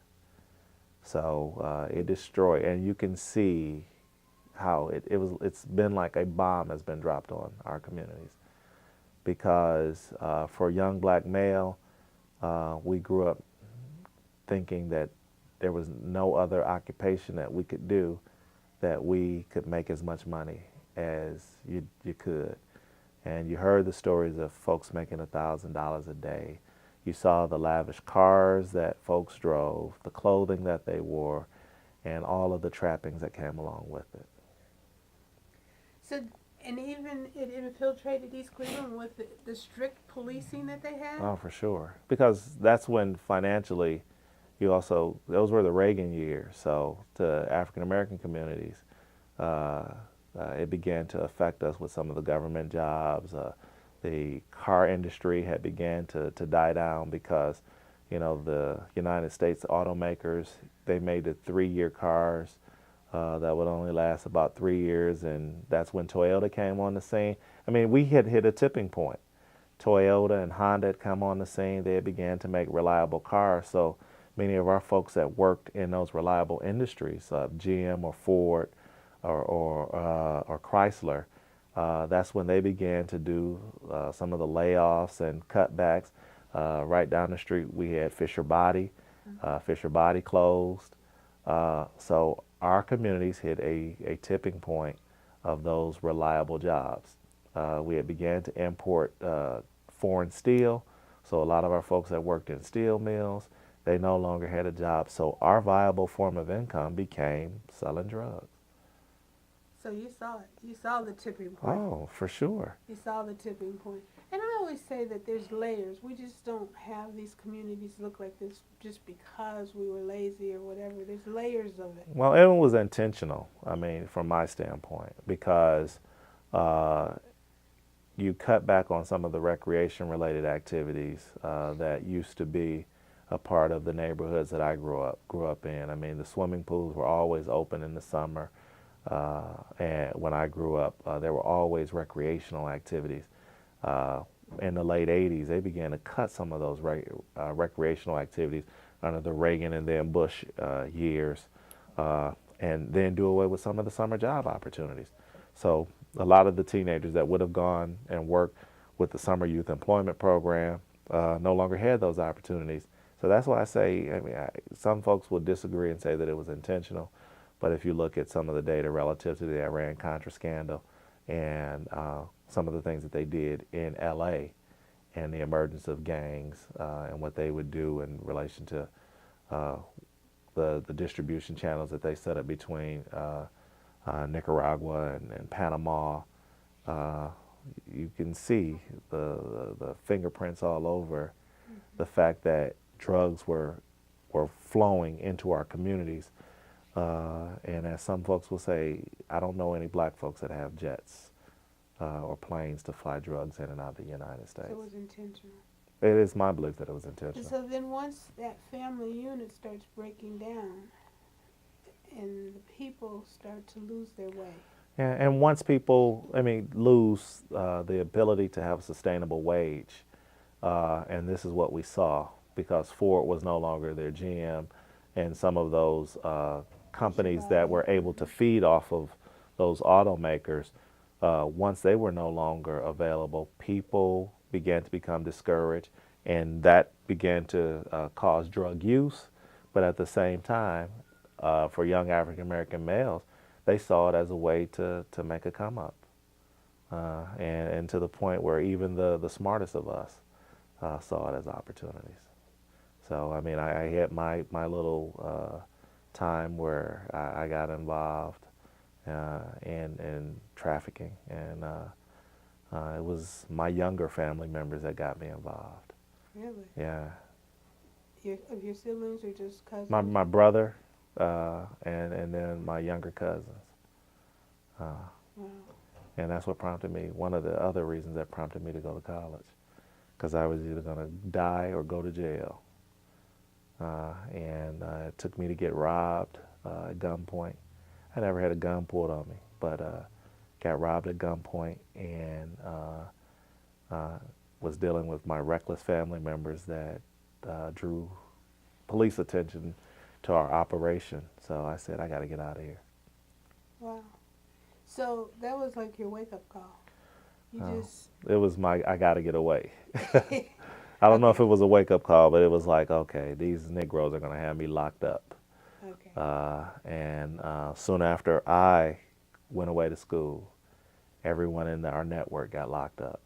So it destroyed, and you can see how it's been like a bomb has been dropped on our communities. Because for a young black male, we grew up thinking that there was no other occupation that we could do that we could make as much money as you could. And you heard the stories of folks making $1,000 a day. You saw the lavish cars that folks drove, the clothing that they wore, and all of the trappings that came along with it. So, and even it infiltrated East Cleveland with the strict policing that they had? Oh, for sure. Because that's when financially, those were the Reagan years. So to African American communities, it began to affect us with some of the government jobs. The car industry had began to die down because, the United States automakers, they made the 3-year cars that would only last about 3 years, and that's when Toyota came on the scene. I mean, we had hit a tipping point. Toyota and Honda had come on the scene. They began to make reliable cars. So many of our folks that worked in those reliable industries, GM or Ford or Chrysler, that's when they began to do some of the layoffs and cutbacks. Right down the street, we had Fisher Body. Fisher Body closed. So our communities hit a tipping point of those reliable jobs. We had began to import foreign steel. So a lot of our folks that worked in steel mills, they no longer had a job. So our viable form of income became selling drugs. So you saw it. You saw the tipping point. Oh, for sure. You saw the tipping point. And I always say that there's layers. We just don't have these communities look like this just because we were lazy or whatever. There's layers of it. Well, it was intentional, I mean, from my standpoint, because uh, you cut back on some of the recreation-related activities that used to be a part of the neighborhoods that I grew up in. I mean, the swimming pools were always open in the summer, and when I grew up, there were always recreational activities. Uh, in the late '80s, they began to cut some of those recreational activities under the Reagan and then Bush years, and then do away with some of the summer job opportunities. So a lot of the teenagers that would have gone and worked with the summer youth employment program no longer had those opportunities. So that's why I say, I mean, some folks will disagree and say that it was intentional, but if you look at some of the data relative to the Iran-Contra scandal and some of the things that they did in LA and the emergence of gangs and what they would do in relation to uh, the distribution channels that they set up between Nicaragua and Panama, uh, you can see the fingerprints all over the fact that drugs were flowing into our communities. And as some folks will say, I don't know any black folks that have jets or planes to fly drugs in and out of the United States. So it was intentional. It is my belief that it was And intentional. so then once that family unit starts breaking down and the people start to lose their way. And once people, I mean, lose the ability to have a sustainable wage, and this is what we saw because Ford was no longer their GM, and some of those companies that were able to feed off of those automakers, once they were no longer available, people began to become discouraged, and that began to cause drug use. But at the same time, for young African American males, they saw it as a way to make a come up, and to the point where even the smartest of us saw it as opportunities. So I mean, I had my little time where I got involved in trafficking, and it was my younger family members that got me involved. Really? Yeah. Of your siblings or just cousins? My brother and then my younger cousins. Wow. And that's what prompted me, one of the other reasons that prompted me to go to college, because I was either going to die or go to jail. And it took me to get robbed at gunpoint. I never had a gun pulled on me, but got robbed at gunpoint and was dealing with my reckless family members that drew police attention to our operation. So I said, I got to get out of here. Wow. So that was like your wake-up call. It was I got to get away. I don't know if it was a wake-up call, but it was like, okay, these Negroes are going to have me locked up. Okay. And soon after I went away to school, everyone in our network got locked up.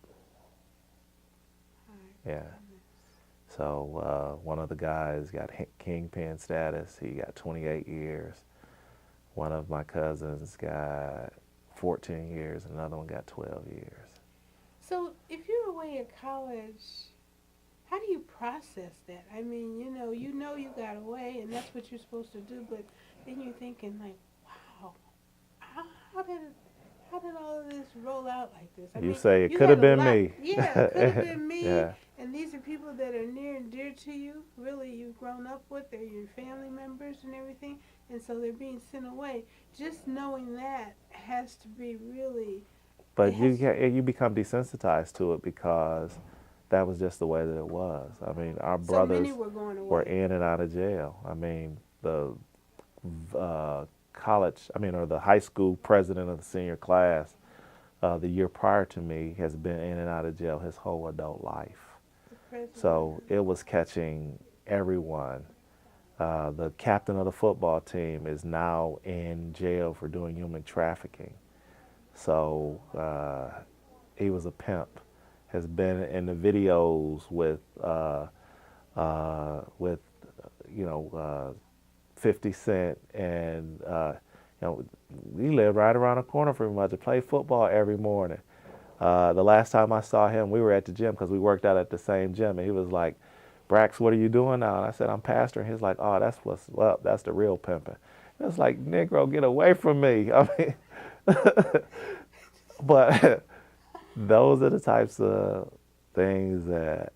Yeah. So one of the guys got kingpin status. He got 28 years. One of my cousins got 14 years, and another one got 12 years. So if you're away at college, how do you process that? I mean, you know you got away, and that's what you're supposed to do, but then you're thinking like, wow, how did all of this roll out like this? I mean, say it could have been me. Yeah, it could have been me. Yeah. And these are people that are near and dear to you. Really, you've grown up with. They're your family members and everything. And so they're being sent away. Just knowing that has to be really. But you become desensitized to it because that was just the way that it was. I mean, our brothers so many were going away. were in and out of jail. I mean, the or the high school president of the senior class the year prior to me has been in and out of jail his whole adult life. So it was catching everyone. The captain of the football team is now in jail for doing human trafficking. So he was a pimp, has been in the videos with 50 Cent, and we lived right around the corner from him. I had to play football every morning. The last time I saw him, we were at the gym because we worked out at the same gym, and he was like, "Brax, what are you doing now?" And I said, "I'm pastoring." He's like, "Oh, that's what's up. That's the real pimping." It was like, "Negro, get away from me." I mean, but those are the types of things that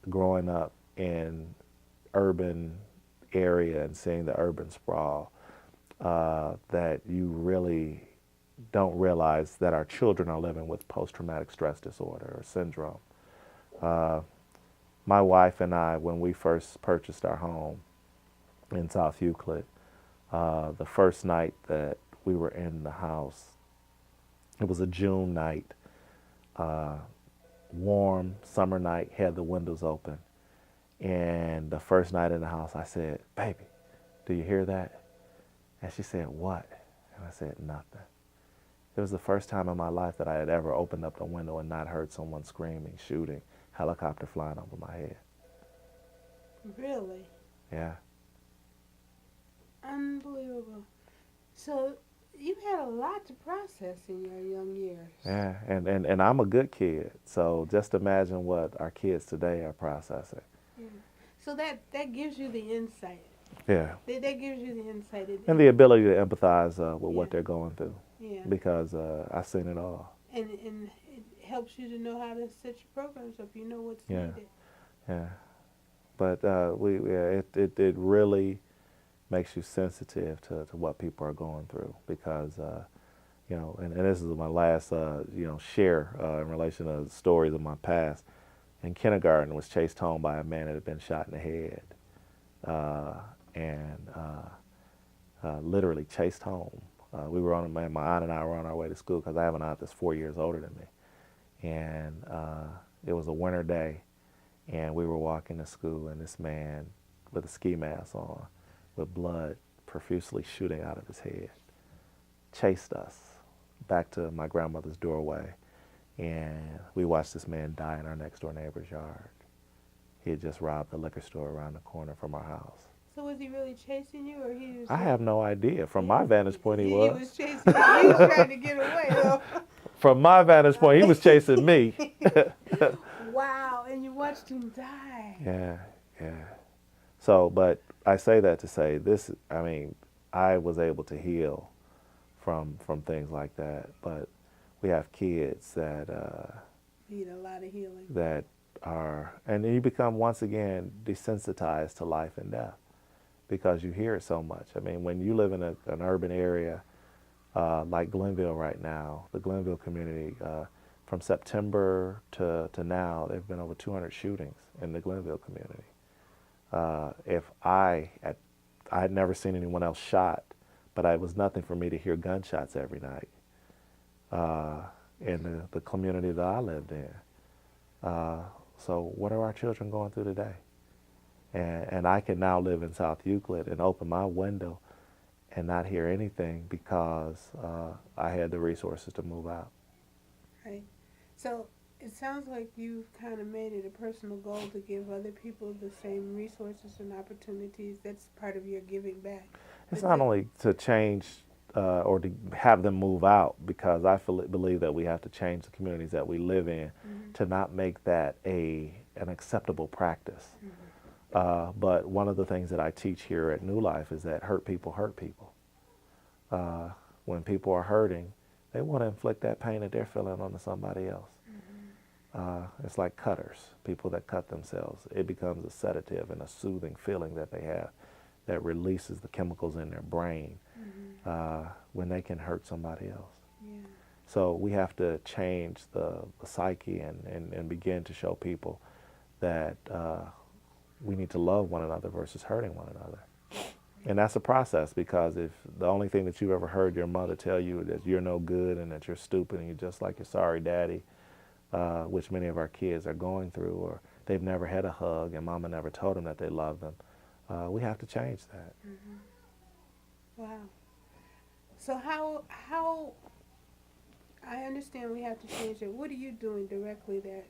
growing up in urban area and seeing the urban sprawl, that you really don't realize that our children are living with post-traumatic stress disorder or syndrome. My wife and I, when we first purchased our home in South Euclid, the first night that we were in the house, it was a June night, warm summer night, had the windows open. And the first night in the house, I said, "Baby, do you hear that?" And she said, "What?" And I said, "Nothing." It was the first time in my life that I had ever opened up the window and not heard someone screaming, shooting, helicopter flying over my head. Really? Yeah. Unbelievable. So you've had a lot to process in your young years. Yeah, and I'm a good kid, so just imagine what our kids today are processing. Yeah. So that gives you the insight. Yeah. That gives you the insight. And the ability to empathize with Yeah. what they're going through, Yeah. because I've seen it all. And it helps you to know how to set your programs up. You know what's Yeah. needed. Yeah. But it really makes you sensitive to what people are going through, because and this is my last share in relation to stories of my past. In kindergarten, was chased home by a man that had been shot in the head, and literally chased home. We were on my aunt and I were on our way to school, because I have an aunt that's 4 years older than me, and it was a winter day, and we were walking to school, and this man with a ski mask on, with blood profusely shooting out of his head, chased us back to my grandmother's doorway, and we watched this man die in our next door neighbor's yard. He had just robbed the liquor store around the corner from our house. So was he really chasing you, or he was? I have no idea. From my vantage point, he was. He was chasing you. He was trying to get away, though. From my vantage point, he was chasing me. Wow, and you watched him die. Yeah, yeah. So, but I say that to say this. I mean, I was able to heal from things like that, but we have kids that need a lot of healing. That are, and you become once again desensitized to life and death, because you hear it so much. I mean, when you live in an urban area like Glenville right now, the Glenville community, from September to now, there have been over 200 shootings in the Glenville community. If I had never seen anyone else shot, but it was nothing for me to hear gunshots every night in the community that I lived in. So what are our children going through today? And I can now live in South Euclid and open my window and not hear anything, because I had the resources to move out. Right. So it sounds like you've kind of made it a personal goal to give other people the same resources and opportunities. That's part of your giving back. It's not only to change or to have them move out, because I believe that we have to change the communities that we live in to not make that an acceptable practice. But one of the things that I teach here at New Life is that hurt people hurt people. When people are hurting, they want to inflict that pain that they're feeling onto somebody else. It's like cutters, people that cut themselves. It becomes a sedative and a soothing feeling that they have that releases the chemicals in their brain when they can hurt somebody else. Yeah. So we have to change the psyche and begin to show people that we need to love one another versus hurting one another. And that's a process, because if the only thing that you've ever heard your mother tell you is that you're no good and that you're stupid and you're just like your sorry daddy, which many of our kids are going through, or they've never had a hug and mama never told them that they love them, we have to change that. Wow. So how I understand we have to change it. What are you doing directly that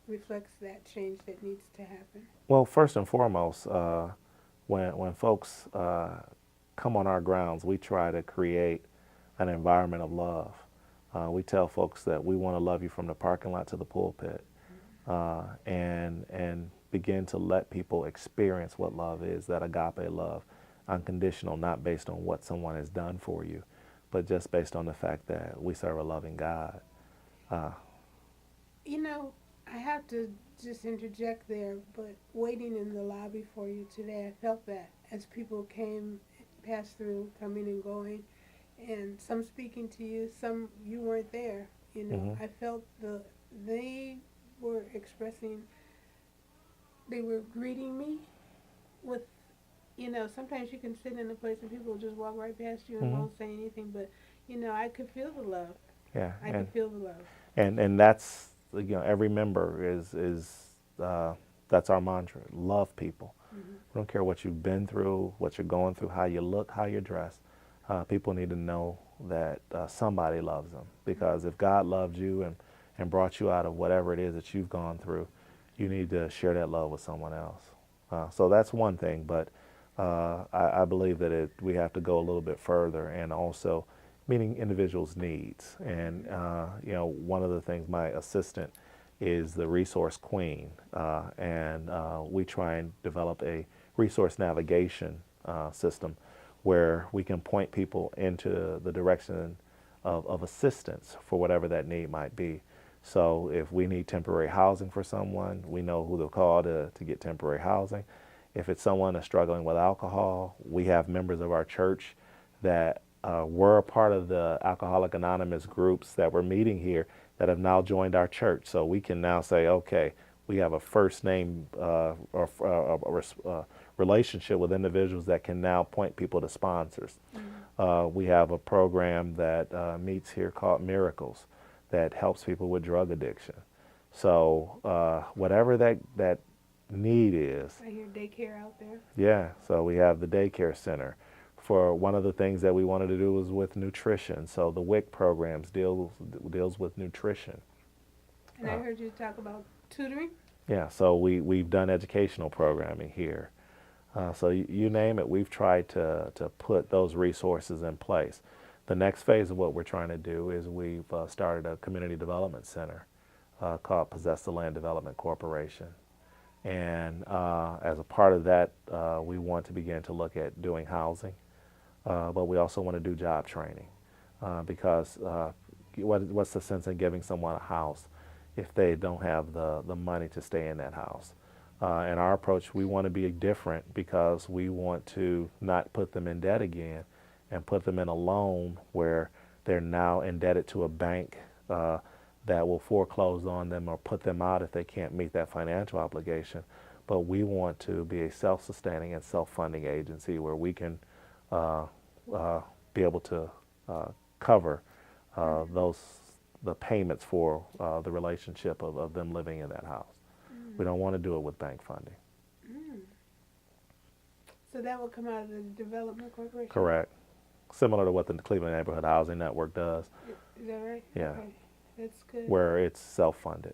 reflects that change that needs to happen? Well, first and foremost, when folks come on our grounds, we try to create an environment of love. We tell folks that we want to love you from the parking lot to the pulpit, and begin to let people experience what love is, that agape love, unconditional, not based on what someone has done for you, but just based on the fact that we serve a loving God. You know, I have to just interject there, but waiting in the lobby for you today, I felt that as people came, passed through, coming and going, and some speaking to you, some you weren't there. You know, Hmm. I felt they were expressing, they were greeting me with, you know, sometimes you can sit in a place and people will just walk right past you and Hmm. won't say anything, but you know, I could feel the love. Yeah, I could feel the love. and that's, every member is that's our mantra. Love people. Hmm. We don't care what you've been through, what you're going through, how you look, how you're dressed. People need to know that somebody loves them, because if God loved you and brought you out of whatever it is that you've gone through, you need to share that love with someone else. So that's one thing, but I believe that we have to go a little bit further, and also meeting individuals' needs. And one of the things, my assistant is the resource queen, and we try and develop a resource navigation system where we can point people into the direction of assistance for whatever that need might be. So if we need temporary housing for someone, we know who to call to get temporary housing. If it's someone that's struggling with alcohol, we have members of our church that were a part of the Alcoholic Anonymous groups that were meeting here that have now joined our church. So we can now say, okay, we have a first name relationship with individuals that can now point people to sponsors. We have a program that meets here called Miracles that helps people with drug addiction. So whatever that need is. I hear daycare out there. Yeah, so we have the daycare center. For one of the things that we wanted to do was with nutrition. So the WIC programs deals with nutrition. And I heard you talk about tutoring. Yeah, so we've done educational programming here. So you name it, we've tried to put those resources in place. The next phase of what we're trying to do is we've started a community development center called Possess the Land Development Corporation. And as a part of that, we want to begin to look at doing housing, but we also want to do job training, because what's the sense in giving someone a house if they don't have the money to stay in that house? And our approach, we want to be different, because we want to not put them in debt again and put them in a loan where they're now indebted to a bank that will foreclose on them or put them out if they can't meet that financial obligation. But we want to be a self-sustaining and self-funding agency where we can be able to cover the payments for the relationship of them living in that house. We don't want to do it with bank funding. So that will come out of the Development Corporation? Correct. Similar to what the Cleveland Neighborhood Housing Network does. Is that right? Yeah. Okay. That's good. Where it's self-funded.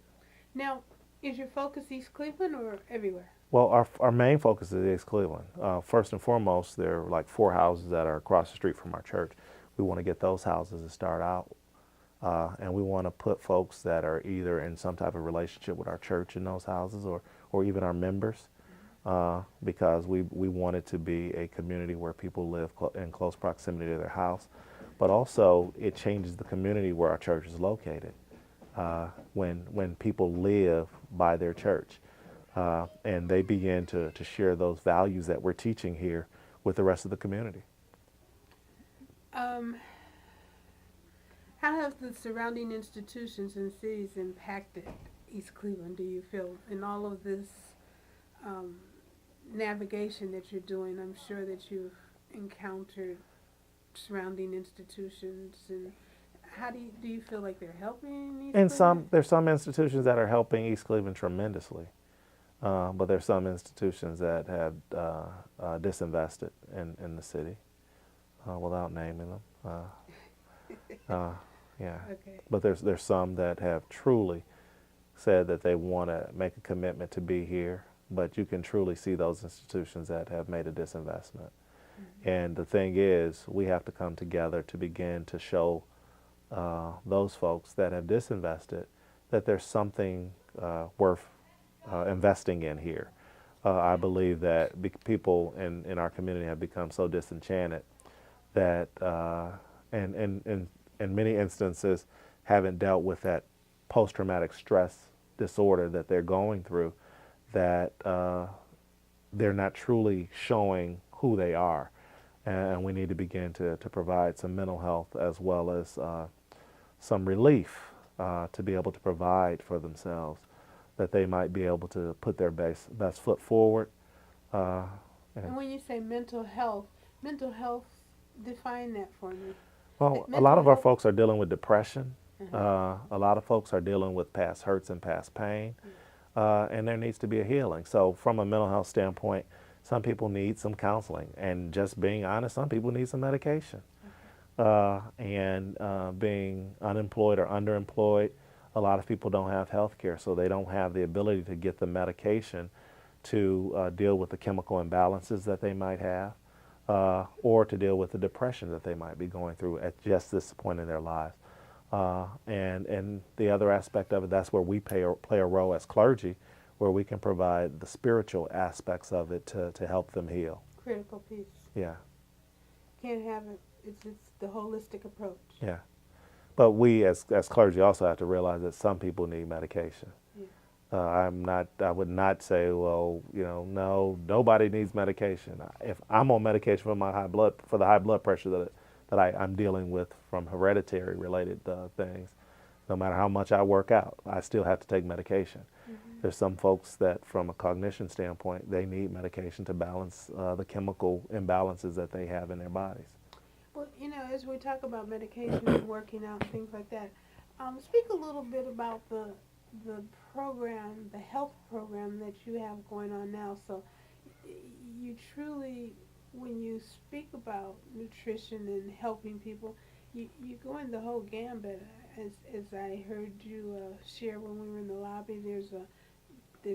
Now, is your focus East Cleveland or everywhere? Well, our main focus is East Cleveland. First and foremost, there are like 4 houses that are across the street from our church. We want to get those houses to start out. And we want to put folks that are either in some type of relationship with our church in those houses, or even our members, because we want it to be a community where people live in close proximity to their house. But also, it changes the community where our church is located when people live by their church. And they begin to share those values that we're teaching here with the rest of the community. How have the surrounding institutions and cities impacted East Cleveland, do you feel, in all of this navigation that you're doing? I'm sure that you've encountered surrounding institutions, and how do you feel like they're helping East Cleveland? There's some institutions that are helping East Cleveland tremendously, but there's some institutions that have disinvested in the city, without naming them. Yeah. Okay. But there's some that have truly said that they want to make a commitment to be here, but you can truly see those institutions that have made a disinvestment. And the thing is, we have to come together to begin to show those folks that have disinvested that there's something worth investing in here. I believe that people in our community have become so disenchanted that, in many instances, haven't dealt with that post-traumatic stress disorder that they're going through, that they're not truly showing who they are. And we need to begin to provide some mental health as well as some relief to be able to provide for themselves, that they might be able to put their best foot forward. And when you say mental health, define that for me. Well, a Mental lot of our health. folks are dealing with depression. Mhm. A lot of folks are dealing with past hurts and past pain, and there needs to be a healing. So, from a mental health standpoint, some people need some counseling, and just being honest, some people need some medication. And being unemployed or underemployed, a lot of people don't have health care, so they don't have the ability to get the medication to deal with the chemical imbalances that they might have, or to deal with the depression that they might be going through at just this point in their lives. And the other aspect of it, that's where we play a role as clergy, where we can provide the spiritual aspects of it to help them heal. Critical piece. Yeah, Can't have it. It's the holistic approach. yeah. But we as clergy also have to realize that some people need medication. Yeah. I would not say, well, no, nobody needs medication. If I'm on medication for the high blood pressure that I'm dealing with from hereditary related things, no matter how much I work out, I still have to take medication. Mm-hmm. There's some folks that, from a cognition standpoint, they need medication to balance the chemical imbalances that they have in their bodies. Well, as we talk about medication and working out and things like that, speak a little bit about the program, the health program that you have going on now. So, you truly, when you speak about nutrition and helping people, you go in the whole gambit. As I heard you share when we were in the lobby, there's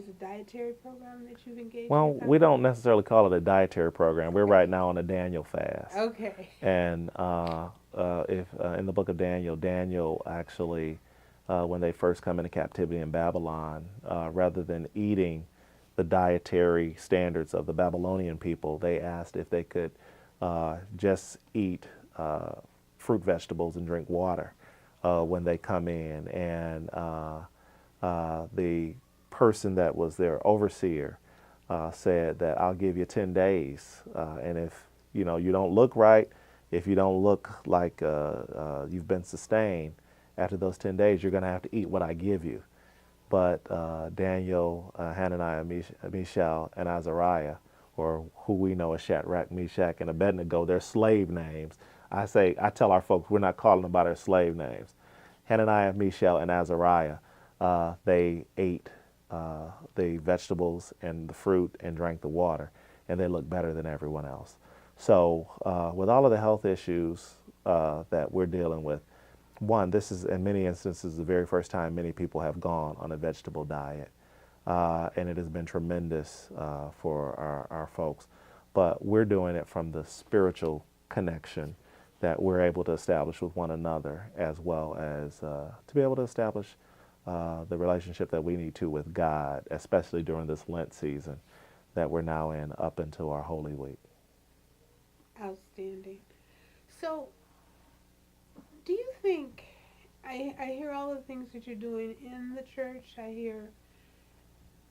a dietary program that you've engaged Well, with. we don't necessarily call it a dietary program. We're right now on a Daniel fast. Okay. And if in the book of Daniel, Daniel actually, when they first come into captivity in Babylon, rather than eating the dietary standards of the Babylonian people, they asked if they could just eat fruit, vegetables, and drink water when they come in. And the person that was their overseer said that I'll give you 10 days. And if you don't look right, if you don't look like you've been sustained, after those 10 days, you're going to have to eat what I give you. But Daniel, Hananiah, Mishael, and Azariah, or who we know as Shadrach, Meshach, and Abednego, they're slave names. I tell our folks, we're not calling them by their slave names. Hananiah, Mishael, and Azariah, they ate the vegetables and the fruit and drank the water, and they looked better than everyone else. So with all of the health issues that we're dealing with, one, this is in many instances the very first time many people have gone on a vegetable diet, and it has been tremendous for our folks. But we're doing it from the spiritual connection that we're able to establish with one another, as well as to be able to establish the relationship that we need to with God, especially during this Lent season that we're now in up into our Holy Week. Outstanding. So, do you think, I hear all the things that you're doing in the church, I hear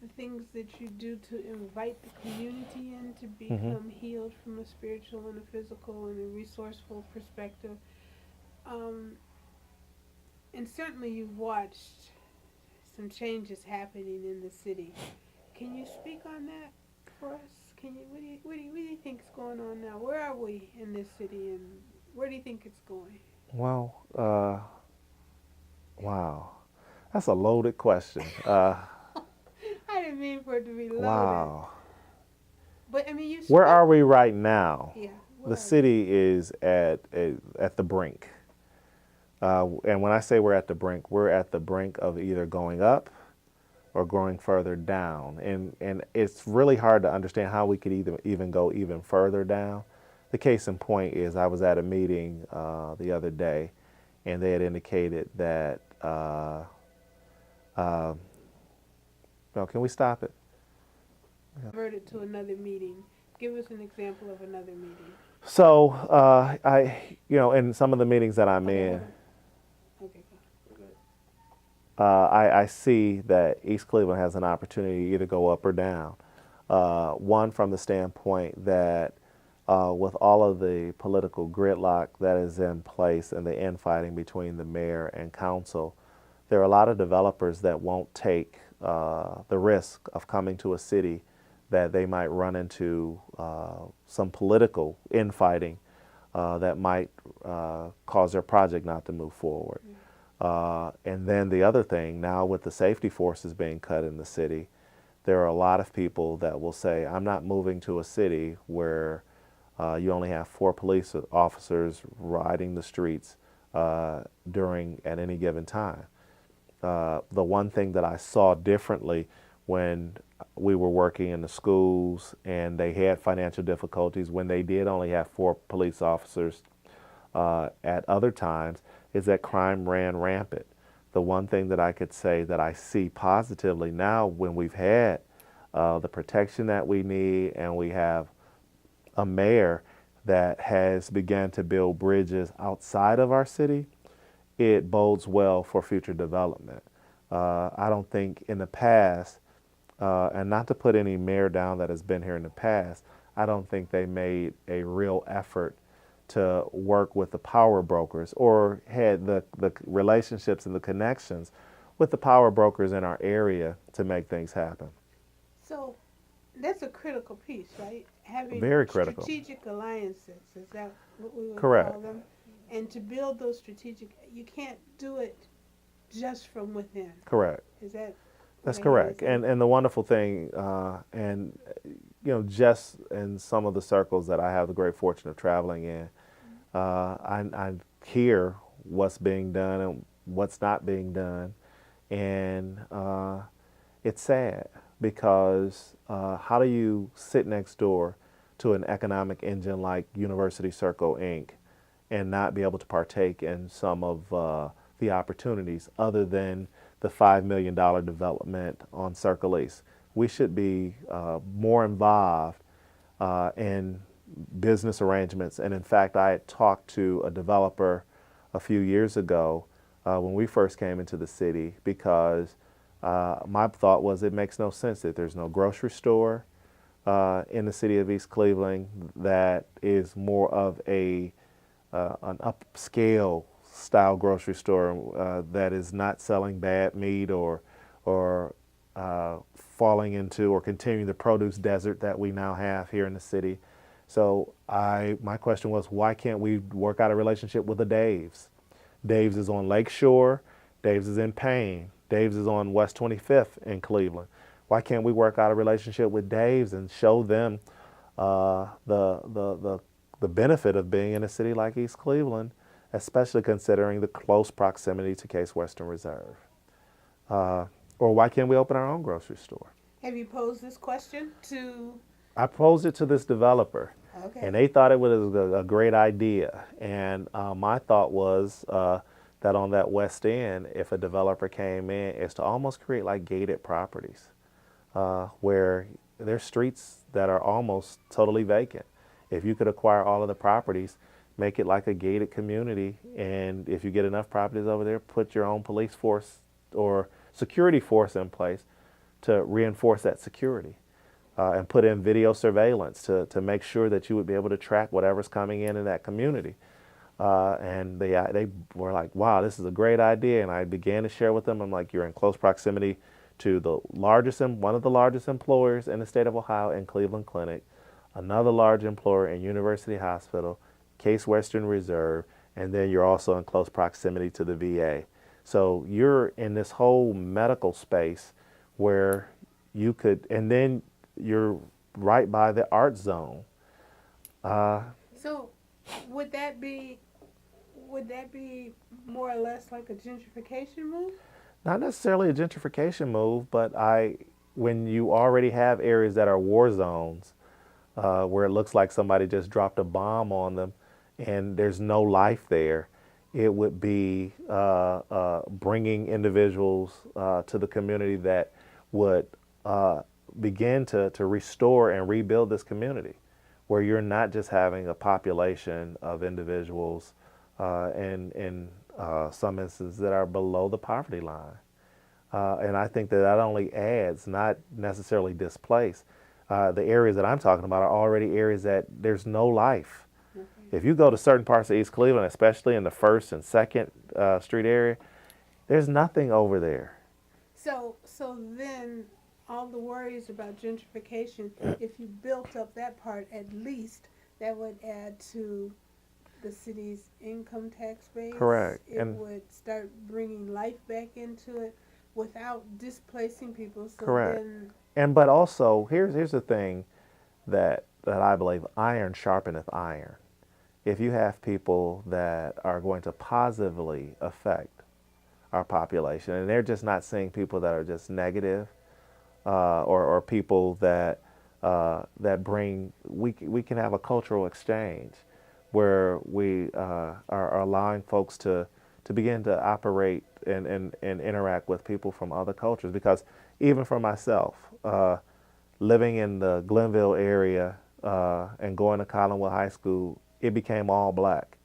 the things that you do to invite the community in to become healed from a spiritual and a physical and a resourceful perspective. And certainly you've watched some changes happening in the city. Can you speak on that for us? What do you think is going on now? Where are we in this city, and where do you think it's going? Well, wow, that's a loaded question. I didn't mean for it to be loaded. Wow. But I mean, you. Where are we right now? Yeah. The city is at the brink. And when I say we're at the brink of either going up or going further down. And it's really hard to understand how we could even go even further down. The case in point is I was at a meeting the other day, and they had indicated that, no, can we stop it? Converted to another meeting. Give us an example of another meeting. So in some of the meetings that I'm Okay, in, hold on. Okay, good. I see that East Cleveland has an opportunity to either go up or down. One, from the standpoint that with all of the political gridlock that is in place and the infighting between the mayor and council, there are a lot of developers that won't take the risk of coming to a city that they might run into some political infighting that might cause their project not to move forward. And then the other thing, now with the safety forces being cut in the city, there are a lot of people that will say, I'm not moving to a city where you only have 4 police officers riding the streets at any given time. The one thing that I saw differently when we were working in the schools and they had financial difficulties, when they did only have 4 police officers at other times, is that crime ran rampant. The one thing that I could say that I see positively now, when we've had the protection that we need and we have a mayor that has begun to build bridges outside of our city, it bodes well for future development. I don't think in the past, and not to put any mayor down that has been here in the past, I don't think they made a real effort to work with the power brokers or had the relationships and the connections with the power brokers in our area to make things happen. So that's a critical piece, right? Having Very critical. strategic alliances, is that what we would Correct. call them? And to build those strategic, you can't do it just from within. Correct. Is that? That's what I hear you correct. saying? And the wonderful thing, just in some of the circles that I have the great fortune of traveling in, I hear what's being done and what's not being done, and it's sad because how do you sit next door to an economic engine like University Circle Inc. and not be able to partake in some of the opportunities other than the $5 million development on Circle East? We should be more involved in business arrangements. And in fact, I had talked to a developer a few years ago when we first came into the city, because my thought was it makes no sense that there's no grocery store in the city of East Cleveland that is more of an upscale style grocery store that is not selling bad meat or falling into or continuing the produce desert that we now have here in the city. So my question was, why can't we work out a relationship with the Daves? Dave's is on Lakeshore, Dave's is in Payne, Dave's is on West 25th in Cleveland. Why can't we work out a relationship with Dave's and show them the benefit of being in a city like East Cleveland, especially considering the close proximity to Case Western Reserve? Or why can't we open our own grocery store? Have you posed this question to? I posed it to this developer, Okay. and they thought it was a great idea. And my thought was that on that West End, if a developer came in, is to almost create like gated properties where there's streets that are almost totally vacant. If you could acquire all of the properties, make it like a gated community, and if you get enough properties over there, put your own police force or security force in place to reinforce that security. And put in video surveillance to make sure that you would be able to track whatever's coming in that community. And they were like, wow, this is a great idea. And I began to share with them, I'm like, you're in close proximity to one of the largest employers in the state of Ohio in Cleveland Clinic, another large employer in University Hospital, Case Western Reserve, and then you're also in close proximity to the VA. So you're in this whole medical space where you could, and then you're right by the art zone. So would that be more or less like a gentrification move? Not necessarily a gentrification move, but when you already have areas that are war zones, where it looks like somebody just dropped a bomb on them and there's no life there, It would be bringing individuals to the community that would begin to restore and rebuild this community, where you're not just having a population of individuals in some instances that are below the poverty line. And I think that that only adds, not necessarily displace. The areas that I'm talking about are already areas that there's no life. If you go to certain parts of East Cleveland, especially in the 1st and 2nd Street area, there's nothing over there. So then all the worries about gentrification, if you built up that part, at least that would add to the city's income tax base. Correct. It would start bringing life back into it without displacing people. So correct. Then, But also, here's the thing that I believe: iron sharpeneth iron. If you have people that are going to positively affect our population, and they're just not seeing people that are just negative, or people that that bring, we can have a cultural exchange where we are allowing folks to begin to operate and interact with people from other cultures. Because even for myself, living in the Glenville area and going to Collinwood High School, it became all black.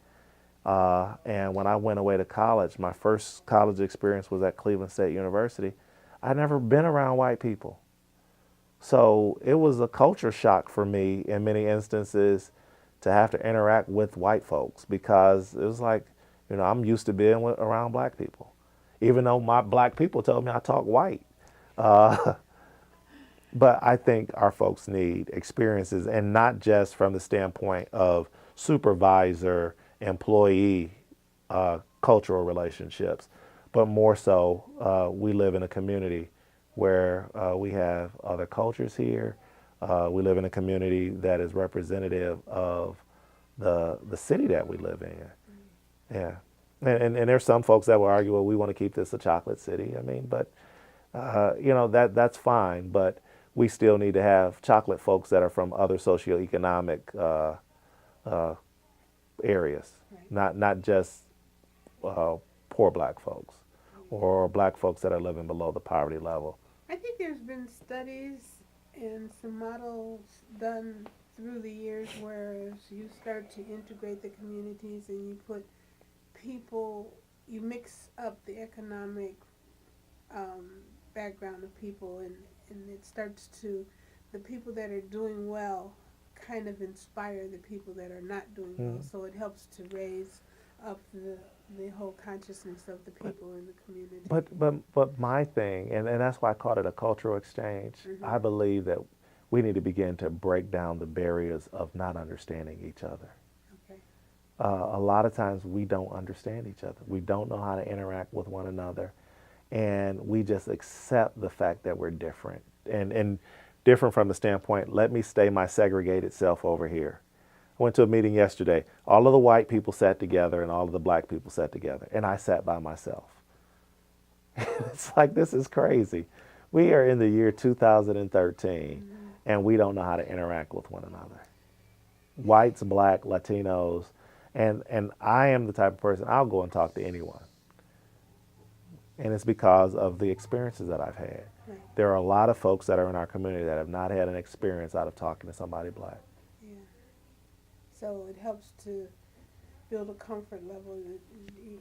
And when I went away to college, my first college experience was at Cleveland State University. I'd never been around white people. So it was a culture shock for me in many instances to have to interact with white folks, because it was like, I'm used to being around black people, even though my black people told me I talk white. But I think our folks need experiences, and not just from the standpoint of supervisor, employee, cultural relationships, but more so, we live in a community where we have other cultures here. We live in a community that is representative of the city that we live in. Yeah. And there's some folks that will argue, well, we want to keep this a chocolate city. I mean, but, that's fine. But we still need to have chocolate folks that are from other socioeconomic areas, right. not just poor black folks or black folks that are living below the poverty level. I think there's been studies and some models done through the years where you start to integrate the communities and you put people, you mix up the economic background of people, and it starts to, the people that are doing well kind of inspire the people that are not doing well. So it helps to raise up the whole consciousness of the people in the community. But my thing, and that's why I called it a cultural exchange, I believe that we need to begin to break down the barriers of not understanding each other. Okay. A lot of times we don't understand each other. We don't know how to interact with one another. And we just accept the fact that we're different. And different from the standpoint, let me stay my segregated self over here. I went to a meeting yesterday. All of the white people sat together and all of the black people sat together. And I sat by myself. It's like, this is crazy. We are in the year 2013, and we don't know how to interact with one another. Whites, black, Latinos, and I am the type of person, I'll go and talk to anyone. And it's because of the experiences that I've had. Right. There are a lot of folks that are in our community that have not had an experience out of talking to somebody black. Yeah. So it helps to build a comfort level.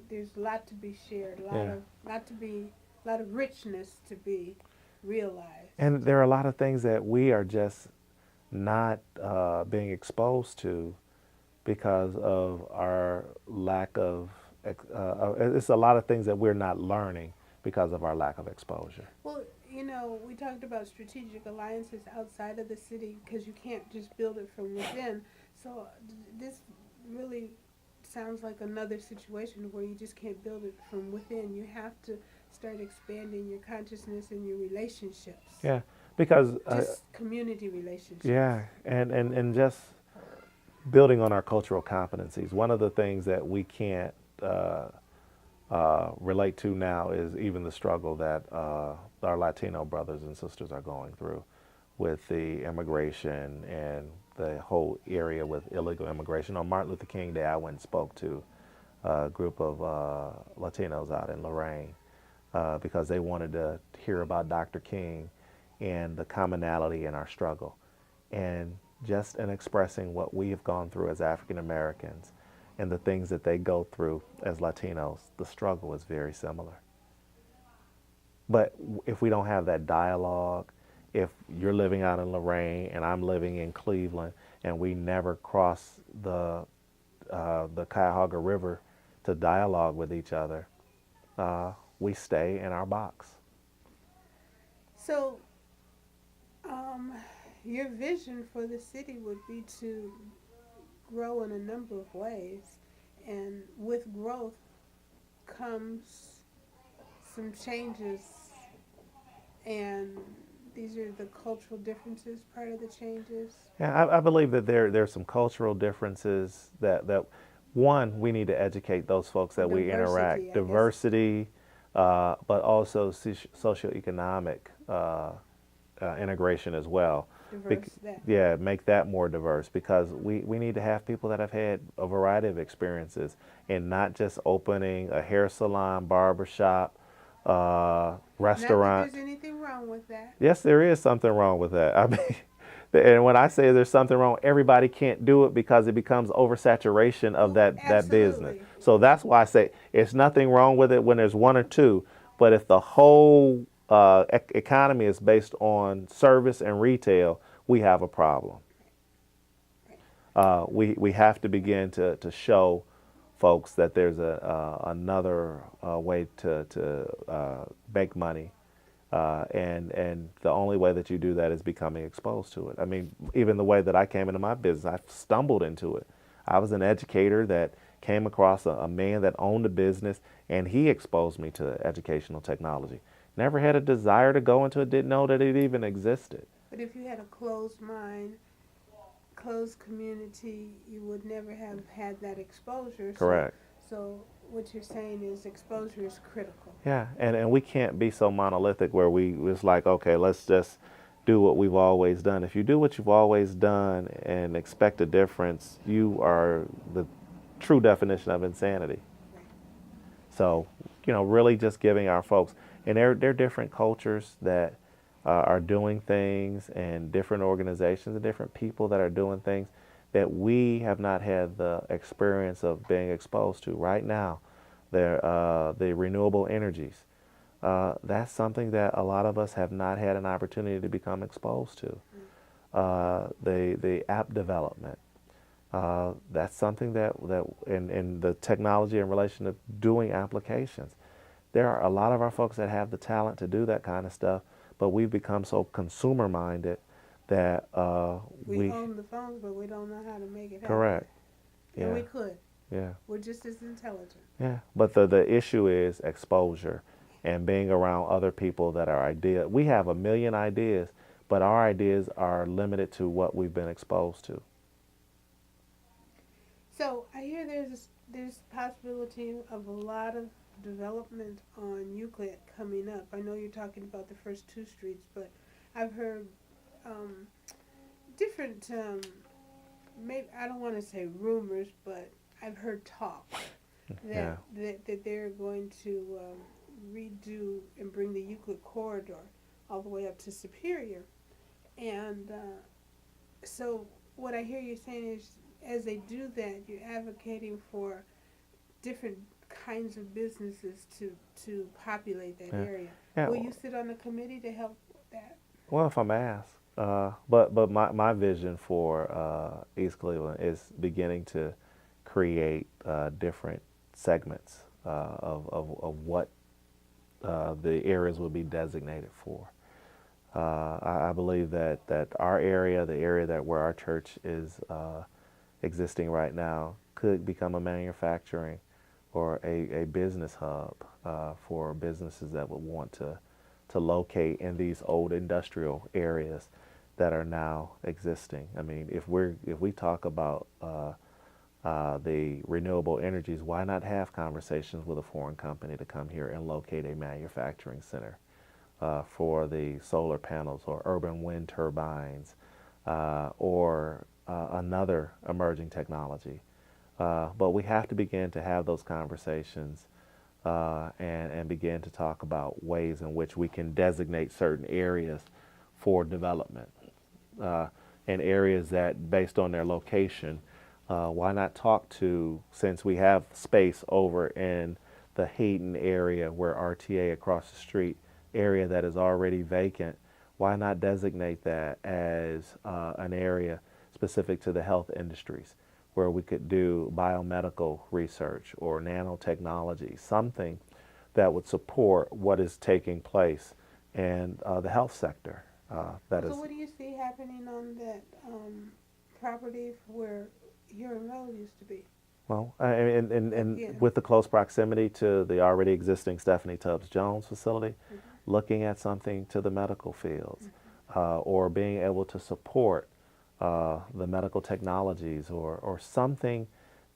There's a lot to be shared, a lot of richness to be realized. And there are a lot of things that we are just not being exposed to because of our lack of, it's a lot of things that we're not learning because of our lack of exposure. Well, we talked about strategic alliances outside of the city because you can't just build it from within. So this really sounds like another situation where you just can't build it from within. You have to start expanding your consciousness and your relationships. Yeah, because just community relationships. Yeah, and just building on our cultural competencies. One of the things that we can't relate to now is even the struggle that our Latino brothers and sisters are going through with the immigration and the whole area with illegal immigration. On Martin Luther King Day, I went and spoke to group of Latinos out in Lorraine because they wanted to hear about Dr. King and the commonality in our struggle. And just in expressing what we have gone through as African Americans and the things that they go through as Latinos, the struggle is very similar. But if we don't have that dialogue, if you're living out in Lorraine and I'm living in Cleveland and we never cross the Cuyahoga River to dialogue with each other, we stay in our box. So, your vision for the city would be to grow in a number of ways, and with growth comes some changes, and these are the cultural differences part of the changes. Yeah, I believe that there's some cultural differences that one, we need to educate those folks that we interact, Diversity, I guess. diversity, but also socioeconomic integration as well. Diverse that. Yeah, make that more diverse because we need to have people that have had a variety of experiences and not just opening a hair salon, barber shop, Not restaurant. that there's anything wrong with that. Yes, there is something wrong with that. I mean, and when I say there's something wrong, everybody can't do it because it becomes oversaturation of that business. Absolutely. So that's why I say it's nothing wrong with it when there's one or two. But if the whole economy is based on service and retail, we have a problem. We have to begin to show folks that there's another way to make money. And the only way that you do that is becoming exposed to it. I mean, even the way that I came into my business, I stumbled into it. I was an educator that came across a man that owned a business, and he exposed me to educational technology. Never had a desire to go into it, didn't know that it even existed. But if you had a closed mind, closed community, you would never have had that exposure. Correct. So what you're saying is exposure is critical. Yeah, and we can't be so monolithic where it's like, okay, let's just do what we've always done. If you do what you've always done and expect a difference, you are the true definition of insanity. Right. So, really just giving our folks, and they're different cultures that are doing things, and different organizations and different people that are doing things that we have not had the experience of being exposed to. Right now, the renewable energies. That's something that a lot of us have not had an opportunity to become exposed to. The app development. That's something that in the technology in relation to doing applications. There are a lot of our folks that have the talent to do that kind of stuff, but we've become so consumer minded that we own the phones, but we don't know how to make it happen. Correct. Yeah. And we could. Yeah. We're just as intelligent. Yeah. But the issue is exposure and being around other people that are idea. We have a million ideas, but our ideas are limited to what we've been exposed to. So I hear there's possibility of a lot of development on Euclid coming up. I know you're talking about the first two streets, but I've heard different, maybe I don't want to say rumors, but I've heard talk Yeah. that they're going to redo and bring the Euclid corridor all the way up to Superior. And so what I hear you saying is, as they do that, you're advocating for different kinds of businesses to populate that Yeah. area. Yeah. Will you sit on the committee to help that? Well, if I'm asked, but my vision for East Cleveland is beginning to create different segments of what the areas will be designated for. I believe that our area, the area that where our church is existing right now, could become a manufacturing or a business hub for businesses that would want to locate in these old industrial areas that are now existing. I mean, if we talk about the renewable energies, why not have conversations with a foreign company to come here and locate a manufacturing center for the solar panels or urban wind turbines or another emerging technology But we have to begin to have those conversations and begin to talk about ways in which we can designate certain areas for development. Uh, and areas that, based on their location, why not talk to, since we have space over in the Hayden area where RTA across the street, area that is already vacant, why not designate that as an area specific to the health industries where we could do biomedical research or nanotechnology, something that would support what is taking place in the health sector. That So is, what do you see happening on that property where Huron Road used to be? well, and Yeah. with the close proximity to the already existing Stephanie Tubbs Jones facility, looking at something to the medical fields or being able to support the medical technologies or something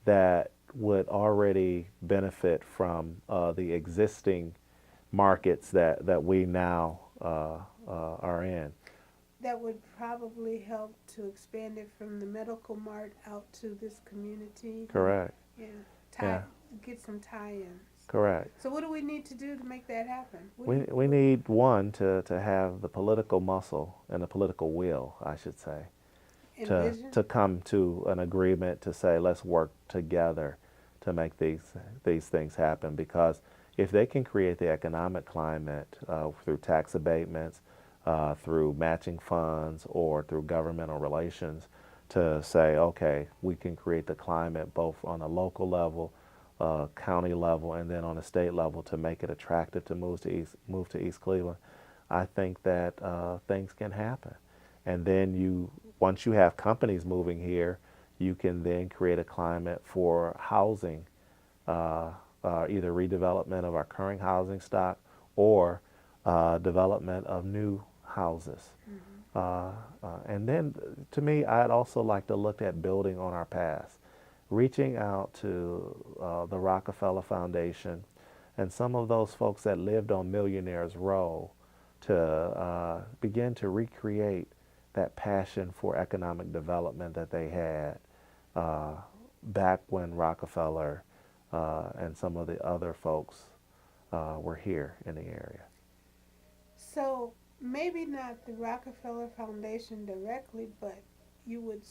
that would already benefit from the existing markets that we now are in. That would probably help to expand it from the medical mart out to this community. Correct. Yeah. Yeah. Get some tie-ins. Correct. So what do we need to do to make that happen? We need one to have the political muscle and the political will, I should say, envision? to come to an agreement to say let's work together to make these things happen. Because if they can create the economic climate through tax abatements, through matching funds, or through governmental relations, to say, okay, we can create the climate both on a local level, county level, and then on a state level to make it attractive to move to East Cleveland, I think that things can happen. And then once you have companies moving here, you can then create a climate for housing, either redevelopment of our current housing stock or development of new houses. And then, to me, I'd also like to look at building on our past, reaching out to the Rockefeller Foundation and some of those folks that lived on Millionaires Row to begin to recreate that passion for economic development that they had back when Rockefeller and some of the other folks were here in the area. So maybe not the Rockefeller Foundation directly, but you would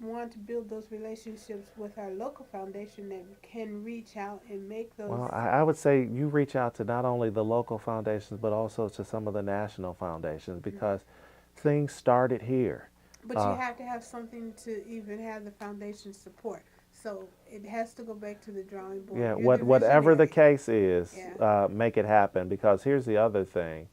want to build those relationships with our local foundation that can reach out and make those. Well, I would say you reach out to not only the local foundations, but also to some of the national foundations, because things started here. But you have to have something to even have the foundation support. So it has to go back to the drawing board. Yeah, You're the whatever the visionary. case is, Yeah. make it happen. Because here's the other thing.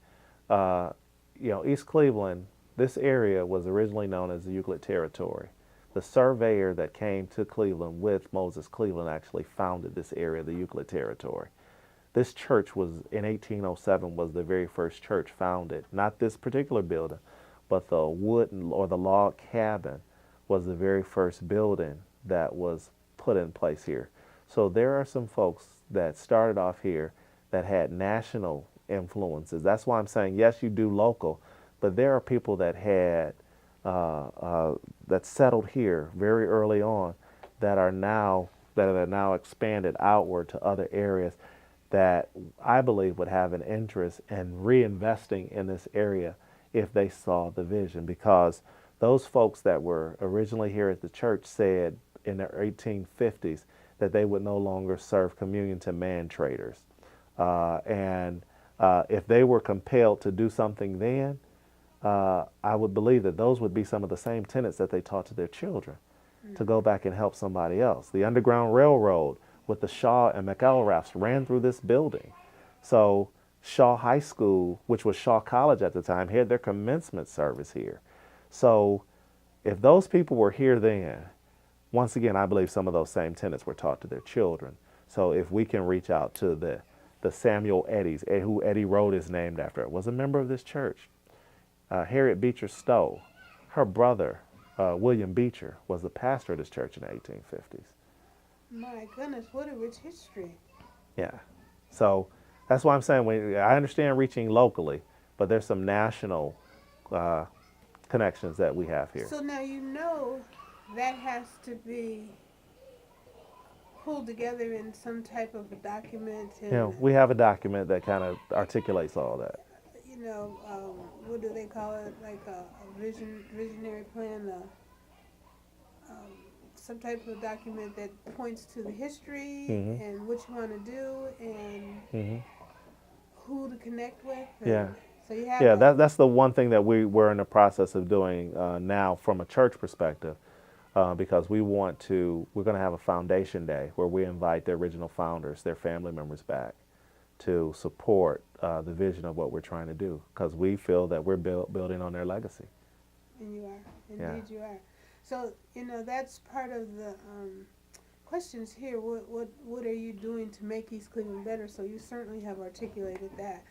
East Cleveland, this area was originally known as the Euclid Territory. The surveyor that came to Cleveland with Moses Cleveland actually founded this area, the Euclid Territory. This church was, in 1807, was the very first church founded. Not this particular building, but the wooden or the log cabin was the very first building that was put in place here. So there are some folks that started off here that had national influences. That's why I'm saying, yes, you do local, but there are people that had that settled here very early on that are now expanded outward to other areas that I believe would have an interest in reinvesting in this area if they saw the vision. Because those folks that were originally here at the church said in the 1850s that they would no longer serve communion to man traders. And if they were compelled to do something then, I would believe that those would be some of the same tenets that they taught to their children, to go back and help somebody else. The Underground Railroad with the Shaw and McElraths ran through this building. So Shaw High School, which was Shaw College at the time, had their commencement service here. So if those people were here then, once again, I believe some of those same tenets were taught to their children. So if we can reach out to the Samuel Eddies, who Eddie Road is named after, was a member of this church. Harriet Beecher Stowe, her brother, William Beecher, was the pastor of this church in the 1850s. My goodness, what a rich history. Yeah. So that's why I'm saying I understand reaching locally, but there's some national connections that we have here. So now that has to be pulled together in some type of a document, You know, and we have a document that kind of articulates all that. what do they call it? Like a visionary plan, um, some type of document that points to the history Hmm. and what you want to do and Hmm. who to connect with, Yeah. and so you have Yeah, that. that's the one thing that we're in the process of doing now from a church perspective, because we're going to have a foundation day where we invite the original founders, their family members back to support the vision of what we're trying to do, because we feel that we're building on their legacy. And you are, Yeah. indeed, you are. So that's part of the questions here. What are you doing to make East Cleveland better? So you certainly have articulated that,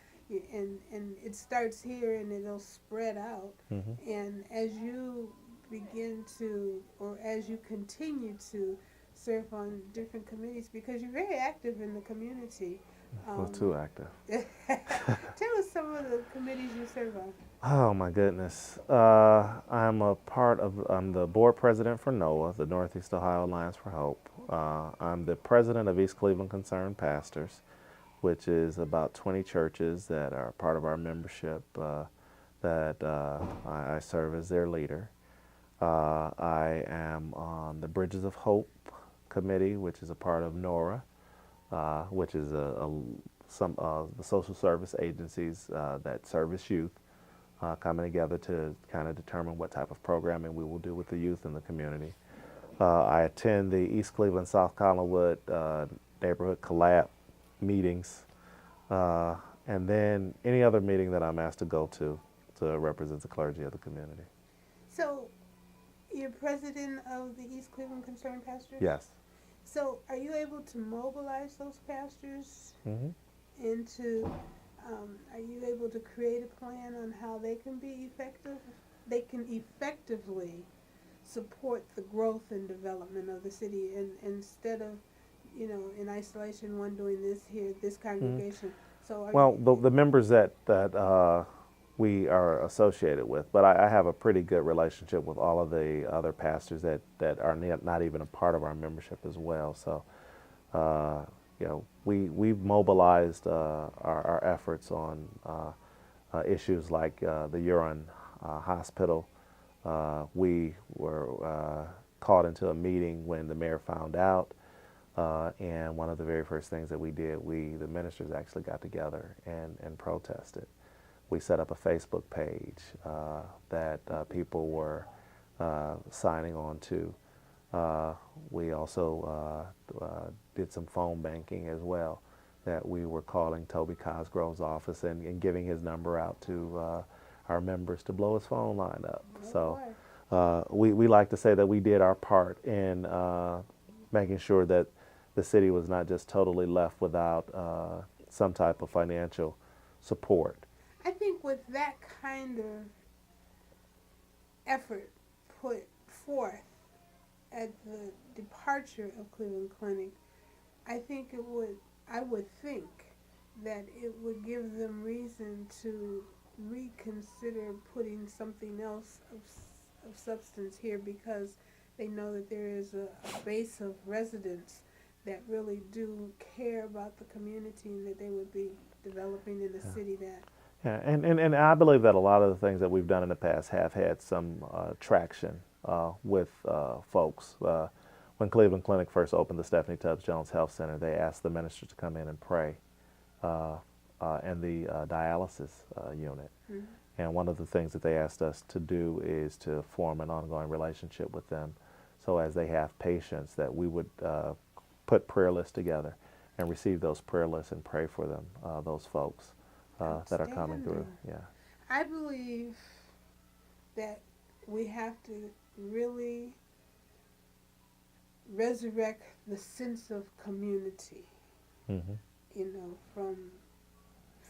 and it starts here and it'll spread out. Hmm. And as you begin to, or as you continue to serve on different committees, because you're very active in the community. Well, Um, too active. Tell us some of the committees you serve on. Oh my goodness. I'm the board president for NOAA, the Northeast Ohio Alliance for Hope. I'm the president of East Cleveland Concerned Pastors, which is about 20 churches that are part of our membership, that I serve as their leader. I am on the Bridges of Hope committee, which is a part of NORA, which is some the social service agencies that service youth, coming together to kind of determine what type of programming we will do with the youth in the community. I attend the East Cleveland, South Collinwood neighborhood collab meetings, and then any other meeting that I'm asked to go to represent the clergy of the community. So you're president of the East Cleveland Concerned Pastors? Yes. So are you able to mobilize those pastors Hmm. into, are you able to create a plan on how they can be effective? They can effectively support the growth and development of the city, and instead of, in isolation, one doing this here, this congregation. So are Well, you, the members that we are associated with, but I have a pretty good relationship with all of the other pastors that are not even a part of our membership as well. So, we've mobilized our efforts on issues like the urine hospital. We were called into a meeting when the mayor found out. And one of the very first things that we did, the ministers actually got together and protested. We set up a Facebook page that people were signing on to. We also did some phone banking as well, that we were calling Toby Cosgrove's office and giving his number out to our members to blow his phone line up. We like to say that we did our part in making sure that the city was not just totally left without some type of financial support. I think with that kind of effort put forth at the departure of Cleveland Clinic, I would think that it would give them reason to reconsider putting something else of substance here, because they know that there is a base of residents that really do care about the community, and that they would be developing in a city that. Yeah, and I believe that a lot of the things that we've done in the past have had some traction with folks. When Cleveland Clinic first opened the Stephanie Tubbs Jones Health Center, they asked the ministers to come in and pray in the dialysis unit. Mm-hmm. And one of the things that they asked us to do is to form an ongoing relationship with them. So as they have patients, that we would put prayer lists together and receive those prayer lists and pray for them, those folks that are coming through. Yeah. I believe that we have to really resurrect the sense of community. Mm-hmm.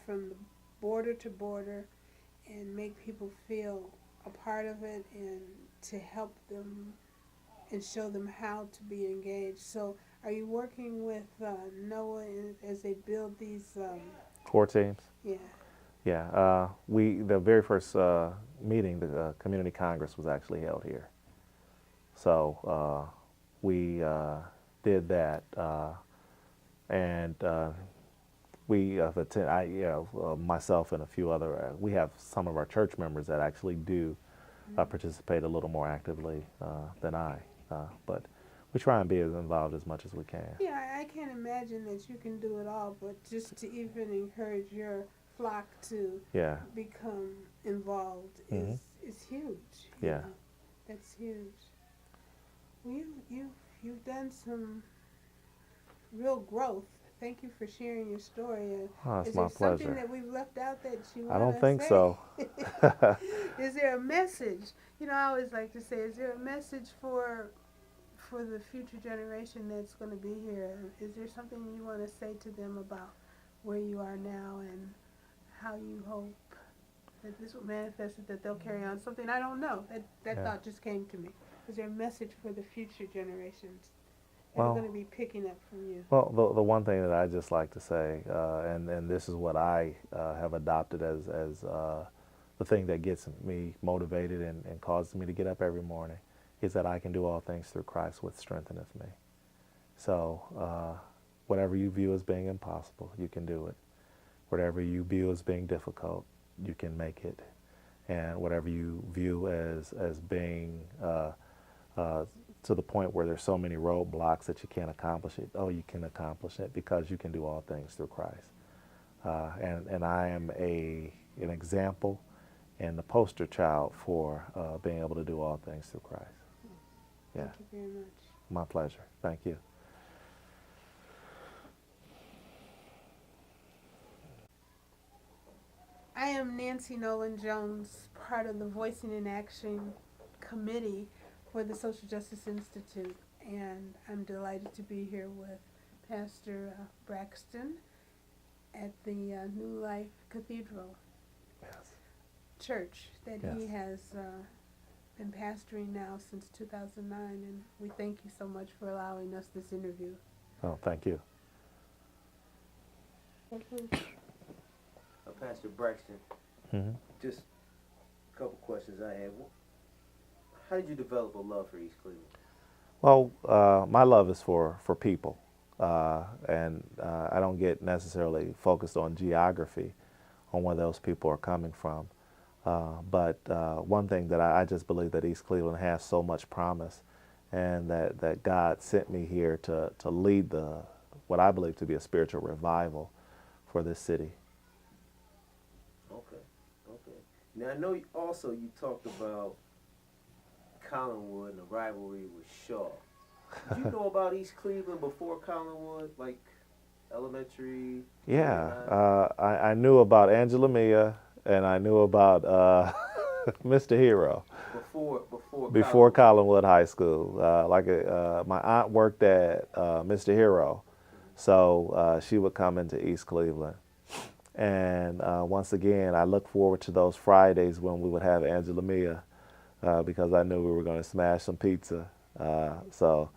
From the border to border, and make people feel a part of it, and to help them and show them how to be engaged. So are you working with NOAA as they build these core teams? Yeah. Yeah. The very first meeting, the community congress, was actually held here. So we did that, and we have attend. Myself and a few other. We have some of our church members that actually do participate a little more actively than I, but we try and be as involved as much as we can. Yeah, I can't imagine that you can do it all, but just to even encourage your flock to Yeah. become involved Mhm. is huge. you Yeah. know. That's huge. Well, you've done some real growth. Thank you for sharing your story. Oh, it's Is my there something pleasure. that we've left out that you I want don't to think say? so. Is there a message? I always like to say, is there a message for the future generation that's going to be here? Is there something you want to say to them about where you are now and how you hope that this will manifest it, that they'll carry on? Something I don't know. That Yeah. thought just came to me. Is there a message for the future generations that are going to be picking up from you? Well, the one thing that I just like to say, and this is what I have adopted as the thing that gets me motivated and causes me to get up every morning, is that I can do all things through Christ, which strengtheneth me. So, whatever you view as being impossible, you can do it. Whatever you view as being difficult, you can make it. And whatever you view as being to the point where there's so many roadblocks that you can't accomplish it, oh, you can accomplish it because you can do all things through Christ. And I am an example and the poster child for being able to do all things through Christ. Yeah. Thank you very much. My pleasure. Thank you. I am Nancy Nolan Jones, part of the Voicing in Action Committee for the Social Justice Institute, and I'm delighted to be here with Pastor Braxton at the New Life Cathedral Yes. Church that he Yes. has been pastoring now since 2009, and we thank you so much for allowing us this interview. Oh, thank you. Pastor Braxton, Mm-hmm. just a couple questions I have. How did you develop a love for East Cleveland? Well, my love is for people, and I don't get necessarily focused on geography, on where those people are coming from. But one thing that I just believe that East Cleveland has so much promise, and that God sent me here to lead what I believe to be a spiritual revival for this city. Okay. Now I know you talked about Collinwood and the rivalry with Shaw. Did you know about East Cleveland before Collinwood, like elementary? Yeah, I knew about Angela Mia, and I knew about Mr. Hero before Collinwood High School. My aunt worked at Mr. Hero, so she would come into East Cleveland. And once again, I look forward to those Fridays when we would have Angela Mia because I knew we were going to smash some pizza. So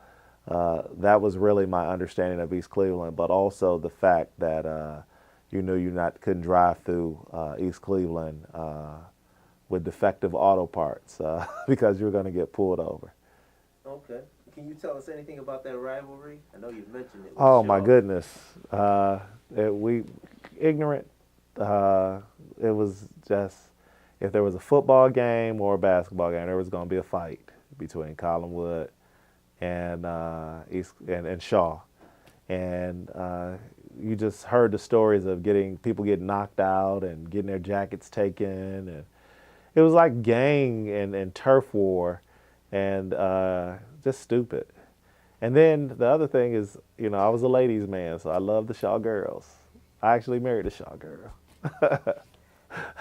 that was really my understanding of East Cleveland, but also the fact that you knew couldn't drive through East Cleveland with defective auto parts because you were going to get pulled over. Okay. Can you tell us anything about that rivalry? I know you've mentioned it. Oh, my goodness. Ignorant. It was just, if there was a football game or a basketball game, there was going to be a fight between Collinwood and and Shaw. And you just heard the stories of people getting knocked out and getting their jackets taken. And it was like gang and turf war and just stupid. And then the other thing is, I was a ladies' man, so I loved the Shaw girls. I actually married a Shaw girl.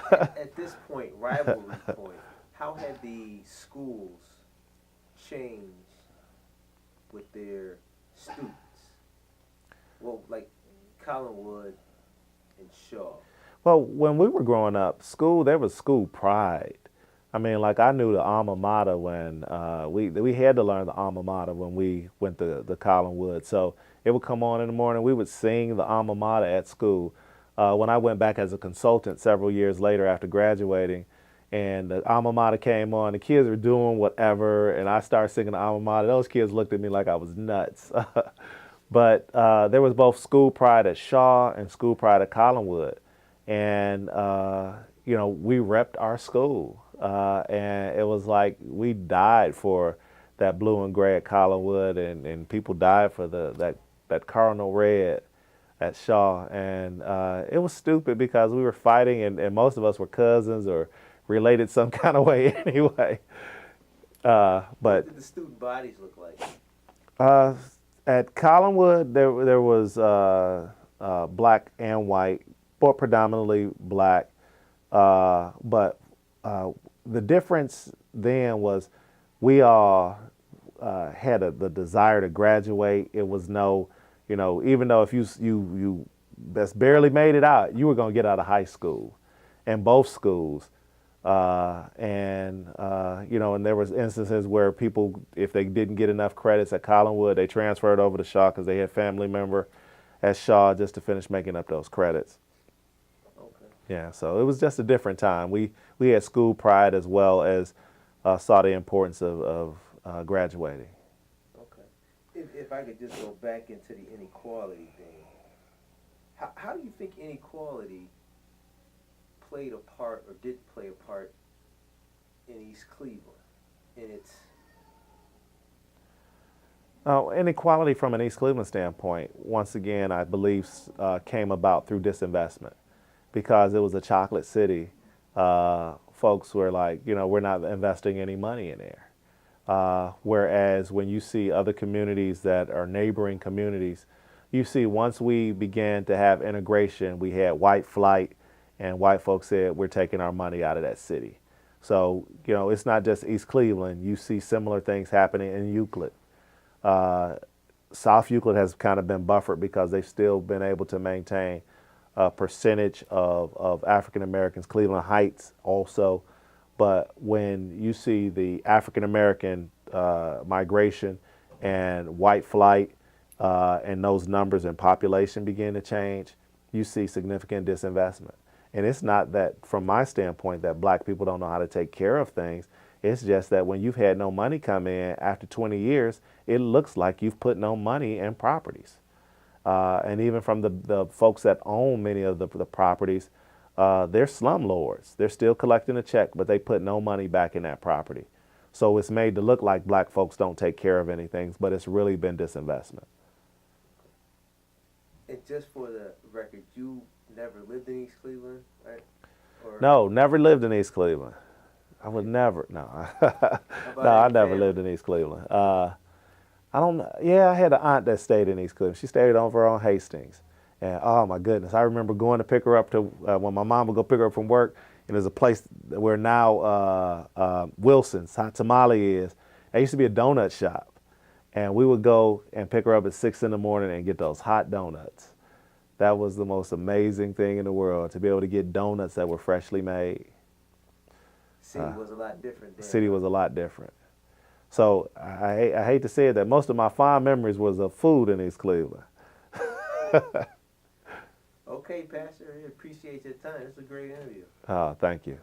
At this point, rivalry point, how had the schools changed with their students? Well, like Collinwood and Shaw. Well, when we were growing up, there was school pride. I mean, like I knew the alma mater when we had to learn the alma mater when we went to Collinwood. So it would come on in the morning. We would sing the alma mater at school. When I went back as a consultant several years later after graduating, and the alma mater came on. The kids were doing whatever, and I started singing the alma mater. Those kids looked at me like I was nuts. But there was both school pride at Shaw and school pride at Collinwood, and we repped our school, and it was like we died for that blue and gray at Collinwood, and people died for that cardinal red at Shaw, and it was stupid because we were fighting, and most of us were cousins or related some kind of way anyway. What But did the student bodies look like? at Collinwood, there was black and white, but predominantly black. But the difference then was we all had the desire to graduate. It was no, even though if you best barely made it out, you were going to get out of high school, in both schools. And there was instances where people, if they didn't get enough credits at Collinwood, they transferred over to Shaw because they had family member at Shaw just to finish making up those credits. Okay. Yeah, so it was just a different time. We had school pride as well as saw the importance of graduating. Okay. If I could just go back into the inequality thing, how do you think inequality played a part or did play a part in East Cleveland in its Inequality from an East Cleveland standpoint, once again, I believe came about through disinvestment because it was a chocolate city. Folks were like, we're not investing any money in there. Whereas when you see other communities that are neighboring communities, you see once we began to have integration, we had white flight, and white folks said, we're taking our money out of that city. So, it's not just East Cleveland. You see similar things happening in Euclid. South Euclid has kind of been buffered because they've still been able to maintain a percentage of African Americans. Cleveland Heights also. But when you see the African American migration and white flight and those numbers and population begin to change, you see significant disinvestment. And it's not that, from my standpoint, that black people don't know how to take care of things. It's just that when you've had no money come in after 20 years, it looks like you've put no money in properties. And even from the folks that own many of the properties, they're slumlords. They're still collecting a check, but they put no money back in that property. So it's made to look like black folks don't take care of anything, but it's really been disinvestment. and just for the record, you never lived in East Cleveland, right? Or No, never lived in East Cleveland. I would never. No, no, I never lived in East Cleveland. I don't. Yeah, I had an aunt that stayed in East Cleveland. She stayed over on Hastings, and oh my goodness, I remember going to pick her up to when my mom would go pick her up from work. And there's a place where now Wilson's Hot Tamale is. There used to be a donut shop, and we would go and pick her up at 6 in the morning and get those hot donuts. That was the most amazing thing in the world, to be able to get donuts that were freshly made. City was a lot different then. City was a lot different. So I hate to say it, that most of my fond memories was of food in East Cleveland. Okay, Pastor, I appreciate your time. It's a great interview. Thank you.